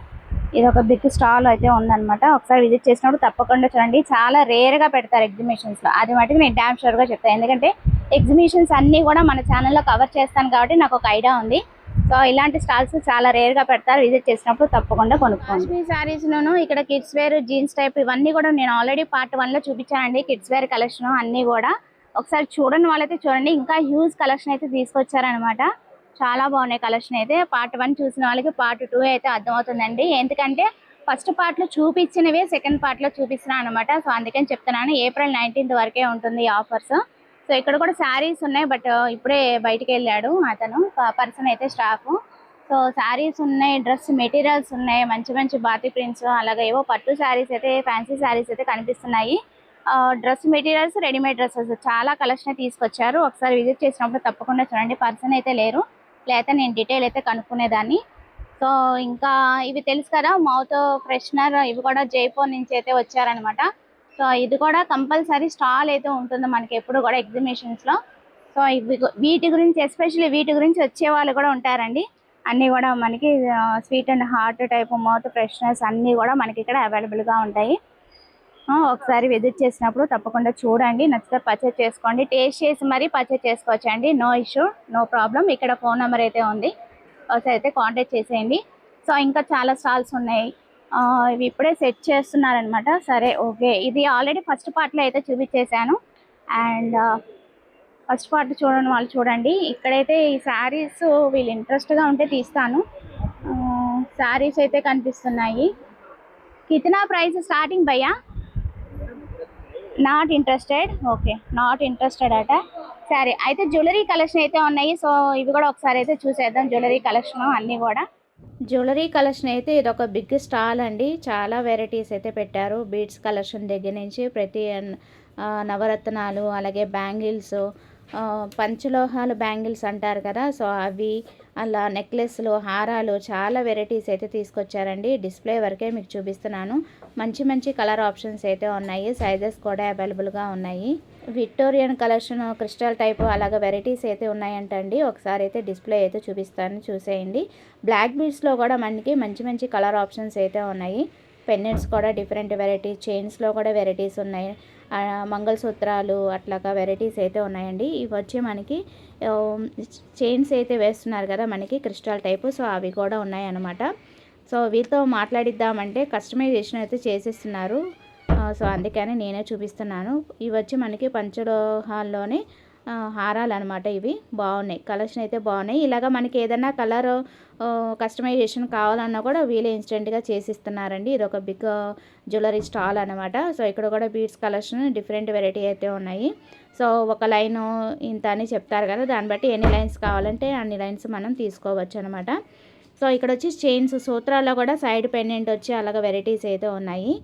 ఇది ఒక బిగ్ స్టాల్ అయితే ఉందన్నమాట. ఒకసారి విజిట్ చేసినప్పుడు తప్పకుండా చూడండి. చాలా రేర్గా పెడతారు ఎగ్జిబిషన్స్లో. అది మటుకు నేను డ్యామ్ షూర్గా చెప్తాను. ఎందుకంటే ఎగ్జిబిషన్స్ అన్నీ కూడా మన ఛానల్లో కవర్ చేస్తాను కాబట్టి నాకు ఒక ఐడియా ఉంది. సో ఇలాంటి స్టాల్స్ చాలా రేర్గా పెడతారు. విజిట్ చేసినప్పుడు తప్పకుండా కొనుక్కోండి. కాశ్మీర్ శారీస్లోను ఇక్కడ కిడ్స్ వేర్, జీన్స్ టైప్ ఇవన్నీ కూడా నేను ఆల్రెడీ పార్ట్ 1లో చూపించానండి. కిడ్స్ వేర్ కలెక్షన్ అన్నీ కూడా ఒకసారి చూడని వాళ్ళైతే చూడండి. ఇంకా హ్యూజ్ కలెక్షన్ అయితే తీసుకొచ్చారనమాట. చాలా బాగున్నాయి కలెక్షన్ అయితే. పార్ట్ 1 చూసిన వాళ్ళకి పార్ట్ 2 అయితే అర్థమవుతుందండి. ఎందుకంటే ఫస్ట్ పార్ట్లో చూపించినవే సెకండ్ పార్ట్లో చూపిస్తున్నాను అనమాట. సో అందుకని చెప్తున్నాను. ఏప్రిల్ 19th వరకే ఉంటుంది ఆఫర్స్. సో ఇక్కడ కూడా శారీస్ ఉన్నాయి. బట్ ఇప్పుడే బయటికి వెళ్ళాడు అతను, పర్సన్ అయితే స్టాఫ్. సో శారీస్ ఉన్నాయి, డ్రెస్ మెటీరియల్స్ ఉన్నాయి, మంచి మంచి బాతి ప్రింట్స్, అలాగే ఏవో పట్టు శారీస్ అయితే, ఫ్యాన్సీ శారీస్ అయితే కనిపిస్తున్నాయి. డ్రెస్ మెటీరియల్స్, రెడీమేడ్ డ్రెస్సెస్ చాలా కలెక్షన్ తీసుకొచ్చారు. ఒకసారి విజిట్ చేసినప్పుడు తప్పకుండా చూడండి. పర్సన్ అయితే లేరు, లేకపోతే నేను డీటెయిల్ అయితే కనుక్కునేదాన్ని. సో ఇంకా ఇవి తెలుసు కదా, మౌత్ ఫ్రెషనర్, ఇవి కూడా జైపూర్ నుంచి అయితే వచ్చారనమాట. సో ఇది కూడా కంపల్సరీ స్టాల్ అయితే ఉంటుంది మనకి ఎప్పుడు కూడా ఎగ్జిబిషన్స్లో. సో వీటి గురించి, ఎస్పెషల్లీ వీటి గురించి వచ్చే వాళ్ళు కూడా ఉంటారండి. అన్నీ కూడా మనకి sweet and hot type mouth fresheners అన్నీ కూడా మనకి ఇక్కడ అవైలబుల్గా ఉంటాయి. ఒకసారి విజిట్ చేసినప్పుడు తప్పకుండా చూడండి. నచ్చితే పర్చేస్ చేసుకోండి. టేస్ట్ చేసి మరీ పర్చేస్ చేసుకోవచ్చు అండి. No issue, no problem. ఇక్కడ ఫోన్ నెంబర్ అయితే ఉంది, ఒకసారి అయితే కాంటాక్ట్ చేసేయండి. సో ఇంకా చాలా స్టాల్స్ ఉన్నాయి. ఇవి ఇప్పుడే సెట్ చేస్తున్నారనమాట. సరే ఓకే. ఇది ఆల్రెడీ ఫస్ట్ పార్ట్లో అయితే చూపించేశాను. అండ్ ఫస్ట్ పార్ట్ చూడండి వాళ్ళు చూడండి. ఇక్కడైతే ఈ శారీస్ వీళ్ళు ఇంట్రెస్ట్గా ఉంటే తీస్తాను. శారీస్ అయితే కనిపిస్తున్నాయి. కితనా ప్రైస్ స్టార్టింగ్ భయ్యా? Not interested. Okay, not interested అట. సరే అయితే జ్యువెలరీ కలెక్షన్ అయితే ఉన్నాయి. సో ఇవి కూడా ఒకసారి అయితే చూసేద్దాం. జ్యువెలరీ కలెక్షన్ అన్నీ కూడా. జ్యువెలరీ కలెక్షన్ అయితే ఇది ఒక బిగ్ స్టాల్ అండి. చాలా వెరైటీస్ అయితే పెట్టారు. బీడ్స్ కలెక్షన్ దగ్గర నుంచి ప్రతి నవరత్నాలు, అలాగే బ్యాంగిల్స్, పంచలోహాలు బ్యాంగిల్స్ అంటారు కదా, సో అవి, అలా నెక్లెస్లు, హారాలు, చాలా వెరైటీస్ అయితే తీసుకొచ్చారండి. డిస్ప్లే వరకే మీకు చూపిస్తున్నాను. మంచి మంచి కలర్ ఆప్షన్స్ అయితే ఉన్నాయి. సైజెస్ కూడా అవైలబుల్గా ఉన్నాయి. విక్టోరియన్ కలెక్షన్, క్రిస్టల్ టైప్ అలాగే వెరైటీస్ అయితే ఉన్నాయంటండి. ఒకసారి అయితే డిస్ప్లే అయితే చూపిస్తాను, చూసేయండి. బ్లాక్ బీడ్స్లో కూడా మనకి మంచి మంచి కలర్ ఆప్షన్స్ అయితే ఉన్నాయి. పెన్నెట్స్ కూడా డిఫరెంట్ వెరైటీస్, చైన్స్లో కూడా వెరైటీస్ ఉన్నాయి. మంగళసూత్రాలు అట్లాగా వెరైటీస్ అయితే ఉన్నాయండి. ఇవి వచ్చి మనకి చైన్స్ అయితే వేస్తున్నారు కదా మనకి క్రిస్టల్ టైపు, సో అవి కూడా ఉన్నాయి అన్నమాట. సో వీటితో మాట్లాడిద్దామంటే కస్టమైజేషన్ అయితే చేసేస్తున్నారు. సో అందుకని నేనే చూపిస్తున్నాను. ఇవి వచ్చి మనకి పంచలోహాల్లోనే హారాలు అనమాట. ఇవి బాగున్నాయి, కలెక్షన్ అయితే బాగున్నాయి. ఇలాగ మనకి ఏదైనా కలర్ కస్టమైజేషన్ కావాలన్నా కూడా వీళ్ళే ఇన్స్టెంట్గా చేసిస్తున్నారండి. ఇది ఒక బిగ్ జ్యువెలరీ స్టాల్ అనమాట. సో ఇక్కడ కూడా బీడ్స్ కలెక్షన్ డిఫరెంట్ వెరైటీ అయితే ఉన్నాయి. సో ఒక లైన్ ఇంత అని చెప్తారు కదా, దాన్ని బట్టి ఎన్ని లైన్స్ కావాలంటే అన్ని లైన్స్ మనం తీసుకోవచ్చు అనమాట. సో ఇక్కడ వచ్చి చైన్స్, సూత్రాల్లో కూడా సైడ్ పెండెంట్ వచ్చి అలాగ వెరైటీస్ అయితే ఉన్నాయి.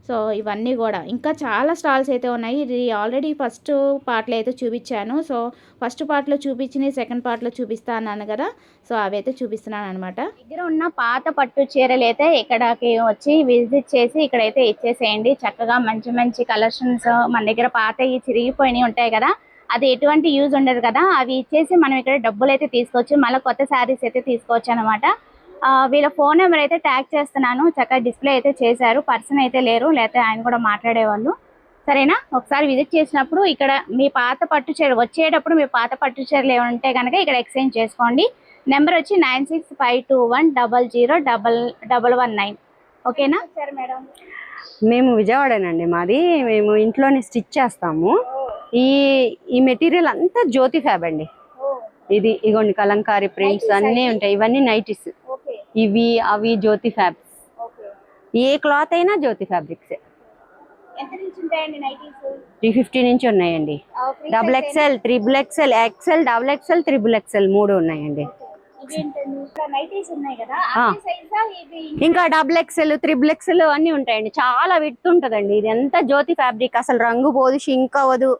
సో ఇవన్నీ కూడా ఇంకా చాలా స్టాల్స్ అయితే ఉన్నాయి. ఇది ఆల్రెడీ ఫస్ట్ పార్ట్లో అయితే చూపించాను. సో ఫస్ట్ పార్ట్లో చూపించి సెకండ్ పార్ట్లో చూపిస్తా అన్నాను కదా, సో అవి అయితే చూపిస్తున్నాను అనమాట. దగ్గర ఉన్న పాత పట్టు చీరలు అయితే ఇక్కడికి వచ్చి విజిట్ చేసి ఇక్కడైతే ఇచ్చేసేయండి. చక్కగా మంచి మంచి కలెక్షన్స్ మన దగ్గర పాతవి చిరిగిపోయినవి ఉంటాయి కదా, అది ఎటువంటి యూజ్ ఉండదు కదా, అవి ఇచ్చేసి మనం ఇక్కడ డబ్బులు అయితే తీసుకోవచ్చు. మళ్ళీ కొత్త శారీస్ అయితే తీసుకోవచ్చు అనమాట. వీళ్ళ ఫోన్ నెంబర్ అయితే ట్యాగ్ చేస్తున్నాను. చక్కగా డిస్ప్లే అయితే చేశారు. పర్సన్ అయితే లేరు, లేకపోతే ఆయన కూడా మాట్లాడేవాళ్ళు. సరేనా? ఒకసారి విజిట్ చేసినప్పుడు ఇక్కడ మీ పాత పట్టు చీర వచ్చేటప్పుడు మీ పాత పట్టు చీరలు ఏమంటే కనుక ఇక్కడ ఎక్స్చేంజ్ చేసుకోండి. నెంబర్ వచ్చి 9652100019. ఓకేనా? సరే మేడం. మేము విజయవాడనండి మాది. మేము ఇంట్లోనే స్టిచ్ చేస్తాము. ఈ మెటీరియల్ అంతా జ్యోతి ఫ్యాబ్ అండి. ఇది ఇగోండి కలంకారీ ప్రింట్స్ అన్నీ ఉంటాయి. ఇవన్నీ నైటీస్. ఇవి అవి జ్యోతి ఫ్యాబ్రిక్స్. ఏ క్లాత్ అయినా జ్యోతి ఫ్యాబ్రిక్స్. ఎంత నుంచి ఉంటాయండి నైటీస్? 350 నుంచి ఉన్నాయండి. Double XL, triple XL, XL, double XL, triple XL 3 ఉన్నాయండి. నైటీస్ ఉన్నాయి కదా, ఇంకా డబుల్ ఎక్స్ఎల్, ట్రిపుల్ ఎక్స్ఎల్ అన్ని ఉంటాయండి. చాలా విడ్త్ ఉంటదండి. ఇది ఎంత జ్యోతి ఫ్యాబ్రిక్, అసలు రంగు పోదు, షింక్ అవ్వదు.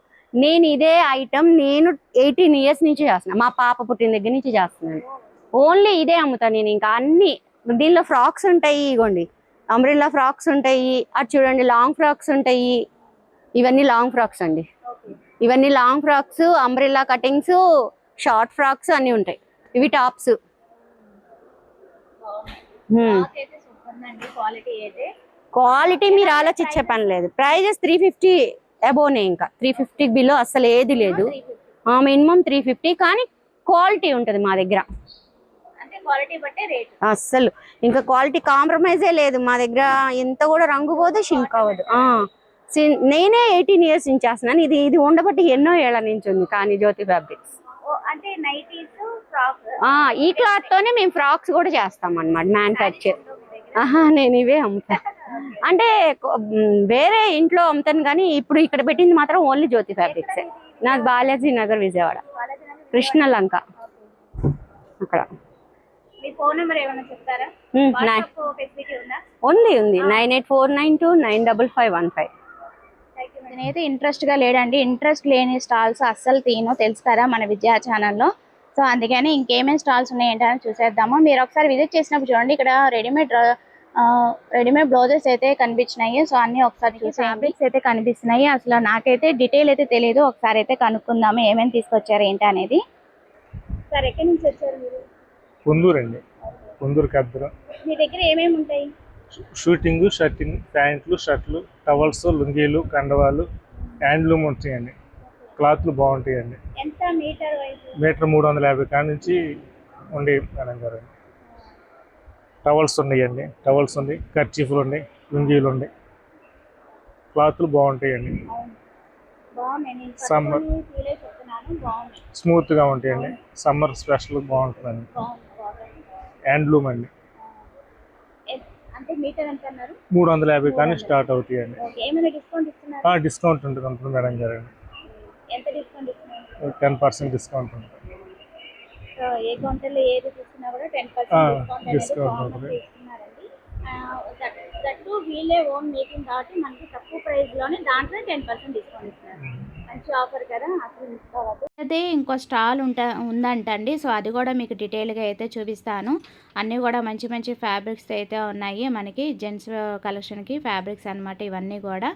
నేను ఇదే ఐటమ్ 18 ఇయర్స్ నుంచి చేస్తున్నాను. మా పాప పుట్టిన దగ్గర నుంచి చేస్తున్నాను. ఓన్లీ ఇదే అమ్ముతాను నేను. ఇంకా అన్ని దీనిలో ఫ్రాక్స్ ఉంటాయి, ఇగోండి అంబ్రెల్లా ఫ్రాక్స్ ఉంటాయి. అది చూడండి లాంగ్ ఫ్రాక్స్ ఉంటాయి. ఇవన్నీ లాంగ్ ఫ్రాక్స్ అండి. ఇవన్నీ long frocks, umbrella cuttings, short frocks అన్ని ఉంటాయి. ఇవి టాప్స్. క్వాలిటీ మీరు ఆలోచించే పని లేదు. ప్రైజెస్ 350 అబోనే. ఇంకా 350 బిలో అసలు ఏది లేదు. మినిమం 350, కానీ క్వాలిటీ ఉంటుంది మా దగ్గర. అస్సలు ఇంకా క్వాలిటీ కాంప్రమైజే లేదు మా దగ్గర. ఎంత కూడా రంగు పోదు, షింక్ అవ్వదు. నేనే 18 ఇయర్స్ నుంచి చేస్తున్నాను. ఇది ఉండబట్టి ఎన్నో ఏళ్ల నుంచి ఉంది. కానీ జ్యోతి ఫ్యాబ్రిక్స్ అంటే నైటీస్, ఫ్రాక్స్, ఈ క్లాత్ తోనే మేము ఫ్రాక్స్ కూడా చేస్తాం అన్నమాట, మ్యానుఫ్యాక్చర్. నేను ఇవే అమ్ముతా. అంటే వేరే ఇంట్లో అమ్ముతాను, కానీ ఇప్పుడు ఇక్కడ పెట్టింది మాత్రం ఓన్లీ జ్యోతి ఫ్యాబ్రిక్స్. నాకు బాలాజీ నగర్, విజయవాడ, కృష్ణలంక అక్కడ. మీ ఫోన్ నెంబర్ ఏమైనా చెప్తారా? ఉంది 9849295515. నేనైతే ఇంట్రెస్ట్ గా లేడండి. ఇంట్రెస్ట్ లేని స్టాల్స్ అస్సలు తీను, తెలుసు కదా మన విజయ ఛానల్లో. సో అందుకని ఇంకేమేమి స్టాల్స్ ఉన్నాయి ఏంటని చూసేద్దాము. మీరు ఒకసారి విజిట్ చేసినప్పుడు చూడండి, ఇక్కడ రెడీమేడ్ బ్లౌజెస్ అయితే కనిపించినాయి. సో అన్ని ఒకసారి చూసి ఫ్యాబ్రిక్స్ అయితే కనిపిస్తున్నాయి. అసలు నాకైతే డీటెయిల్ అయితే తెలియదు. ఒకసారి అయితే కనుక్కుందాము ఏమేమి తీసుకొచ్చారు ఏంటి అనేది. సార్ ఎక్కడి నుంచి వచ్చారు మీరు? పొందూరు అండి, పొందూరు కద్దరు. మీ దగ్గర ఏమేమి ఉంటాయి? షూటింగ్, షర్టింగ్, ప్యాంట్లు, షర్ట్లు, టవల్స్, లుంగీలు, కండవాలు, హ్యాండ్లూమ్ ఉంటాయండి. క్లాత్లు బాగుంటాయండి. ఎంత మీటర్ వైజ్? మీటర్ 350 కాడ నుంచి ఉండి మేడం గారు. టవల్స్ ఉన్నాయండి, టవల్స్ ఉన్నాయి, కర్చీఫ్లు ఉన్నాయి, లుంగీలు ఉన్నాయి. క్లాత్లు బాగుంటాయండి. సమ్మర్ స్మూత్గా ఉంటాయండి. సమ్మర్ స్పెషల్ బాగుంటుందండి. హ్యాండ్లూమ్ అండి. 350 కానీ స్టార్ట్ అవుతాయండి. డిస్కౌంట్ ఉంటుంది అనుకుంటున్నాను మేడం గారు. 10% డిస్కౌంట్ ఉంటుంది. డిస్కౌంట్ ఉంటుంది. వీళ్ళే ఓన్ మేకింగ్ కాబట్టి మనకి తక్కువ ప్రైస్ లోనే దాంట్లో 10% డిస్కౌంట్ ఇస్తున్నారు. మంచి ఆఫర్ కదా, అసలు మిస్ అవ్వద్దు. అదే ఇంకో స్టాల్ ఉందంటండి. సో అది కూడా మీకు డీటెయిల్గా అయితే చూపిస్తాను. అన్నీ కూడా మంచి మంచి ఫ్యాబ్రిక్స్ అయితే ఉన్నాయి మనకి. జెంట్స్ కలెక్షన్కి ఫ్యాబ్రిక్స్ అనమాట ఇవన్నీ కూడా.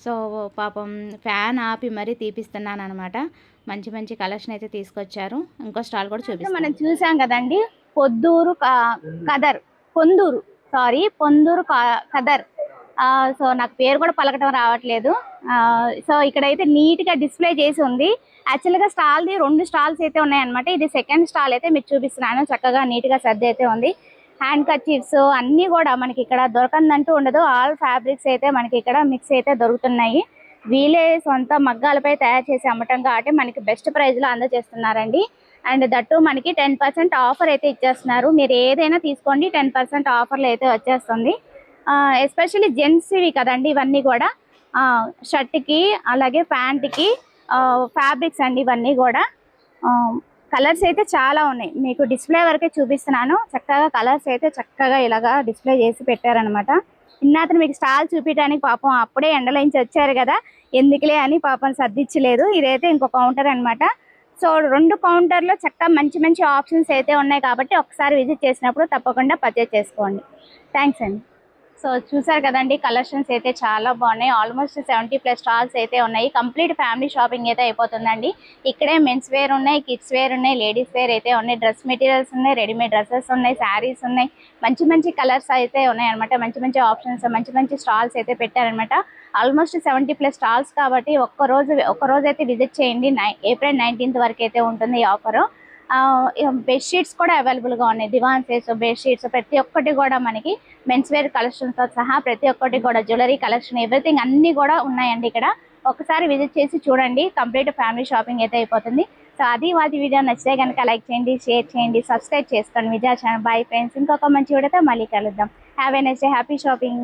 సో పాపం ఫ్యాన్ ఆపి మరీ తీపిస్తున్నాను అనమాట. మంచి మంచి కలెక్షన్ అయితే తీసుకొచ్చారు. ఇంకో స్టాల్ కూడా చూపిస్తాను. మనం చూసాం కదండి, పొందూరు కదర్. సో నాకు పేరు కూడా పలకటం రావట్లేదు. సో ఇక్కడైతే నీట్గా డిస్ప్లే చేసి ఉంది. యాక్చువల్గా స్టాల్ది 2 స్టాల్స్ అయితే ఉన్నాయన్నమాట. ఇది సెకండ్ స్టాల్ అయితే మీకు చూపిస్తున్నాను. చక్కగా నీట్గా సర్ది అయితే ఉంది. హ్యాండ్ కర్చీఫ్స్ అన్నీ కూడా మనకి ఇక్కడ దొరకందంటూ ఉండదు. ఆల్ ఫ్యాబ్రిక్స్ అయితే మనకి ఇక్కడ మిక్స్ అయితే దొరుకుతున్నాయి. వీళ్ళే సొంత మగ్గాలపై తయారు చేసి అమ్మటం కాబట్టి మనకి బెస్ట్ ప్రైస్లో అందజేస్తున్నారండి. అండ్ దట్టు మనకి 10% ఆఫర్ అయితే ఇచ్చేస్తున్నారు. మీరు ఏదైనా తీసుకోండి, 10% ఆఫర్లు అయితే వచ్చేస్తుంది. ఎస్పెషల్లీ జెంట్స్వి కదండి ఇవన్నీ కూడా. షర్ట్కి అలాగే ప్యాంట్కి ఫ్యాబ్రిక్స్ అండి ఇవన్నీ కూడా. కలర్స్ అయితే చాలా ఉన్నాయి. మీకు డిస్ప్లే వరకే చూపిస్తున్నాను. చక్కగా కలర్స్ అయితే చక్కగా ఇలాగా డిస్ప్లే చేసి పెట్టారనమాట. ఇన్నాతను మీకు స్టాల్ చూపించడానికి పాపం అప్పుడే ఎండలోంచి వచ్చారు కదా, ఎందుకులే అని పాపం సర్దిచ్చలేదు. ఇదైతే ఇంకో కౌంటర్ అనమాట. సో 2 కౌంటర్లో చక్కగా మంచి మంచి ఆప్షన్స్ అయితే ఉన్నాయి కాబట్టి ఒకసారి విజిట్ చేసినప్పుడు తప్పకుండా పర్చేజ్ చేసుకోండి. థ్యాంక్స్ అండి. సో చూసారు కదండి, కలెక్షన్స్ అయితే చాలా బాగున్నాయి. ఆల్మోస్ట్ 70+ స్టాల్స్ అయితే ఉన్నాయి. కంప్లీట్ ఫ్యామిలీ షాపింగ్ అయితే అయిపోతుందండి. ఇక్కడే మెన్స్ వేర్ ఉన్నాయి, కిడ్స్ వేర్ ఉన్నాయి, లేడీస్ వేర్ అయితే ఉన్నాయి, డ్రెస్ మెటీరియల్స్ ఉన్నాయి, రెడీమేడ్ డ్రెస్సెస్ ఉన్నాయి, శారీస్ ఉన్నాయి. మంచి మంచి కలర్స్ అయితే ఉన్నాయి అనమాట. మంచి మంచి ఆప్షన్స్, మంచి మంచి స్టాల్స్ అయితే పెట్టారనమాట. ఆల్మోస్ట్ 70+ స్టాల్స్ కాబట్టి ఒక్కరోజు అయితే విజిట్ చేయండి. ఏప్రిల్ 19th వరకు అయితే ఉంటుంది ఈ ఆఫరు. బెడ్షీట్స్ కూడా అవైలబుల్గా ఉన్నాయి. దివాన్ సెట్స్, బెడ్షీట్స్ ప్రతి ఒక్కటి కూడా మనకి మెన్స్ వేర్ కలెక్షన్స్తో సహా ప్రతి ఒక్కటి కూడా జ్యువెలరీ కలెక్షన్ ఎవ్రీథింగ్ అన్నీ కూడా ఉన్నాయండి ఇక్కడ. ఒకసారి విజిట్ చేసి చూడండి. కంప్లీట్ ఫ్యామిలీ షాపింగ్ అయితే అయిపోతుంది. సో అది వాటి వీడియో నచ్చితే కనుక లైక్ చేయండి, షేర్ చేయండి, సబ్స్క్రైబ్ చేసుకోండి విజయ ఛానల్. బై ఫ్రెండ్స్, ఇంకొక మంచి వీడియోతో మళ్ళీ కలుద్దాం. Have a nice day, happy shopping.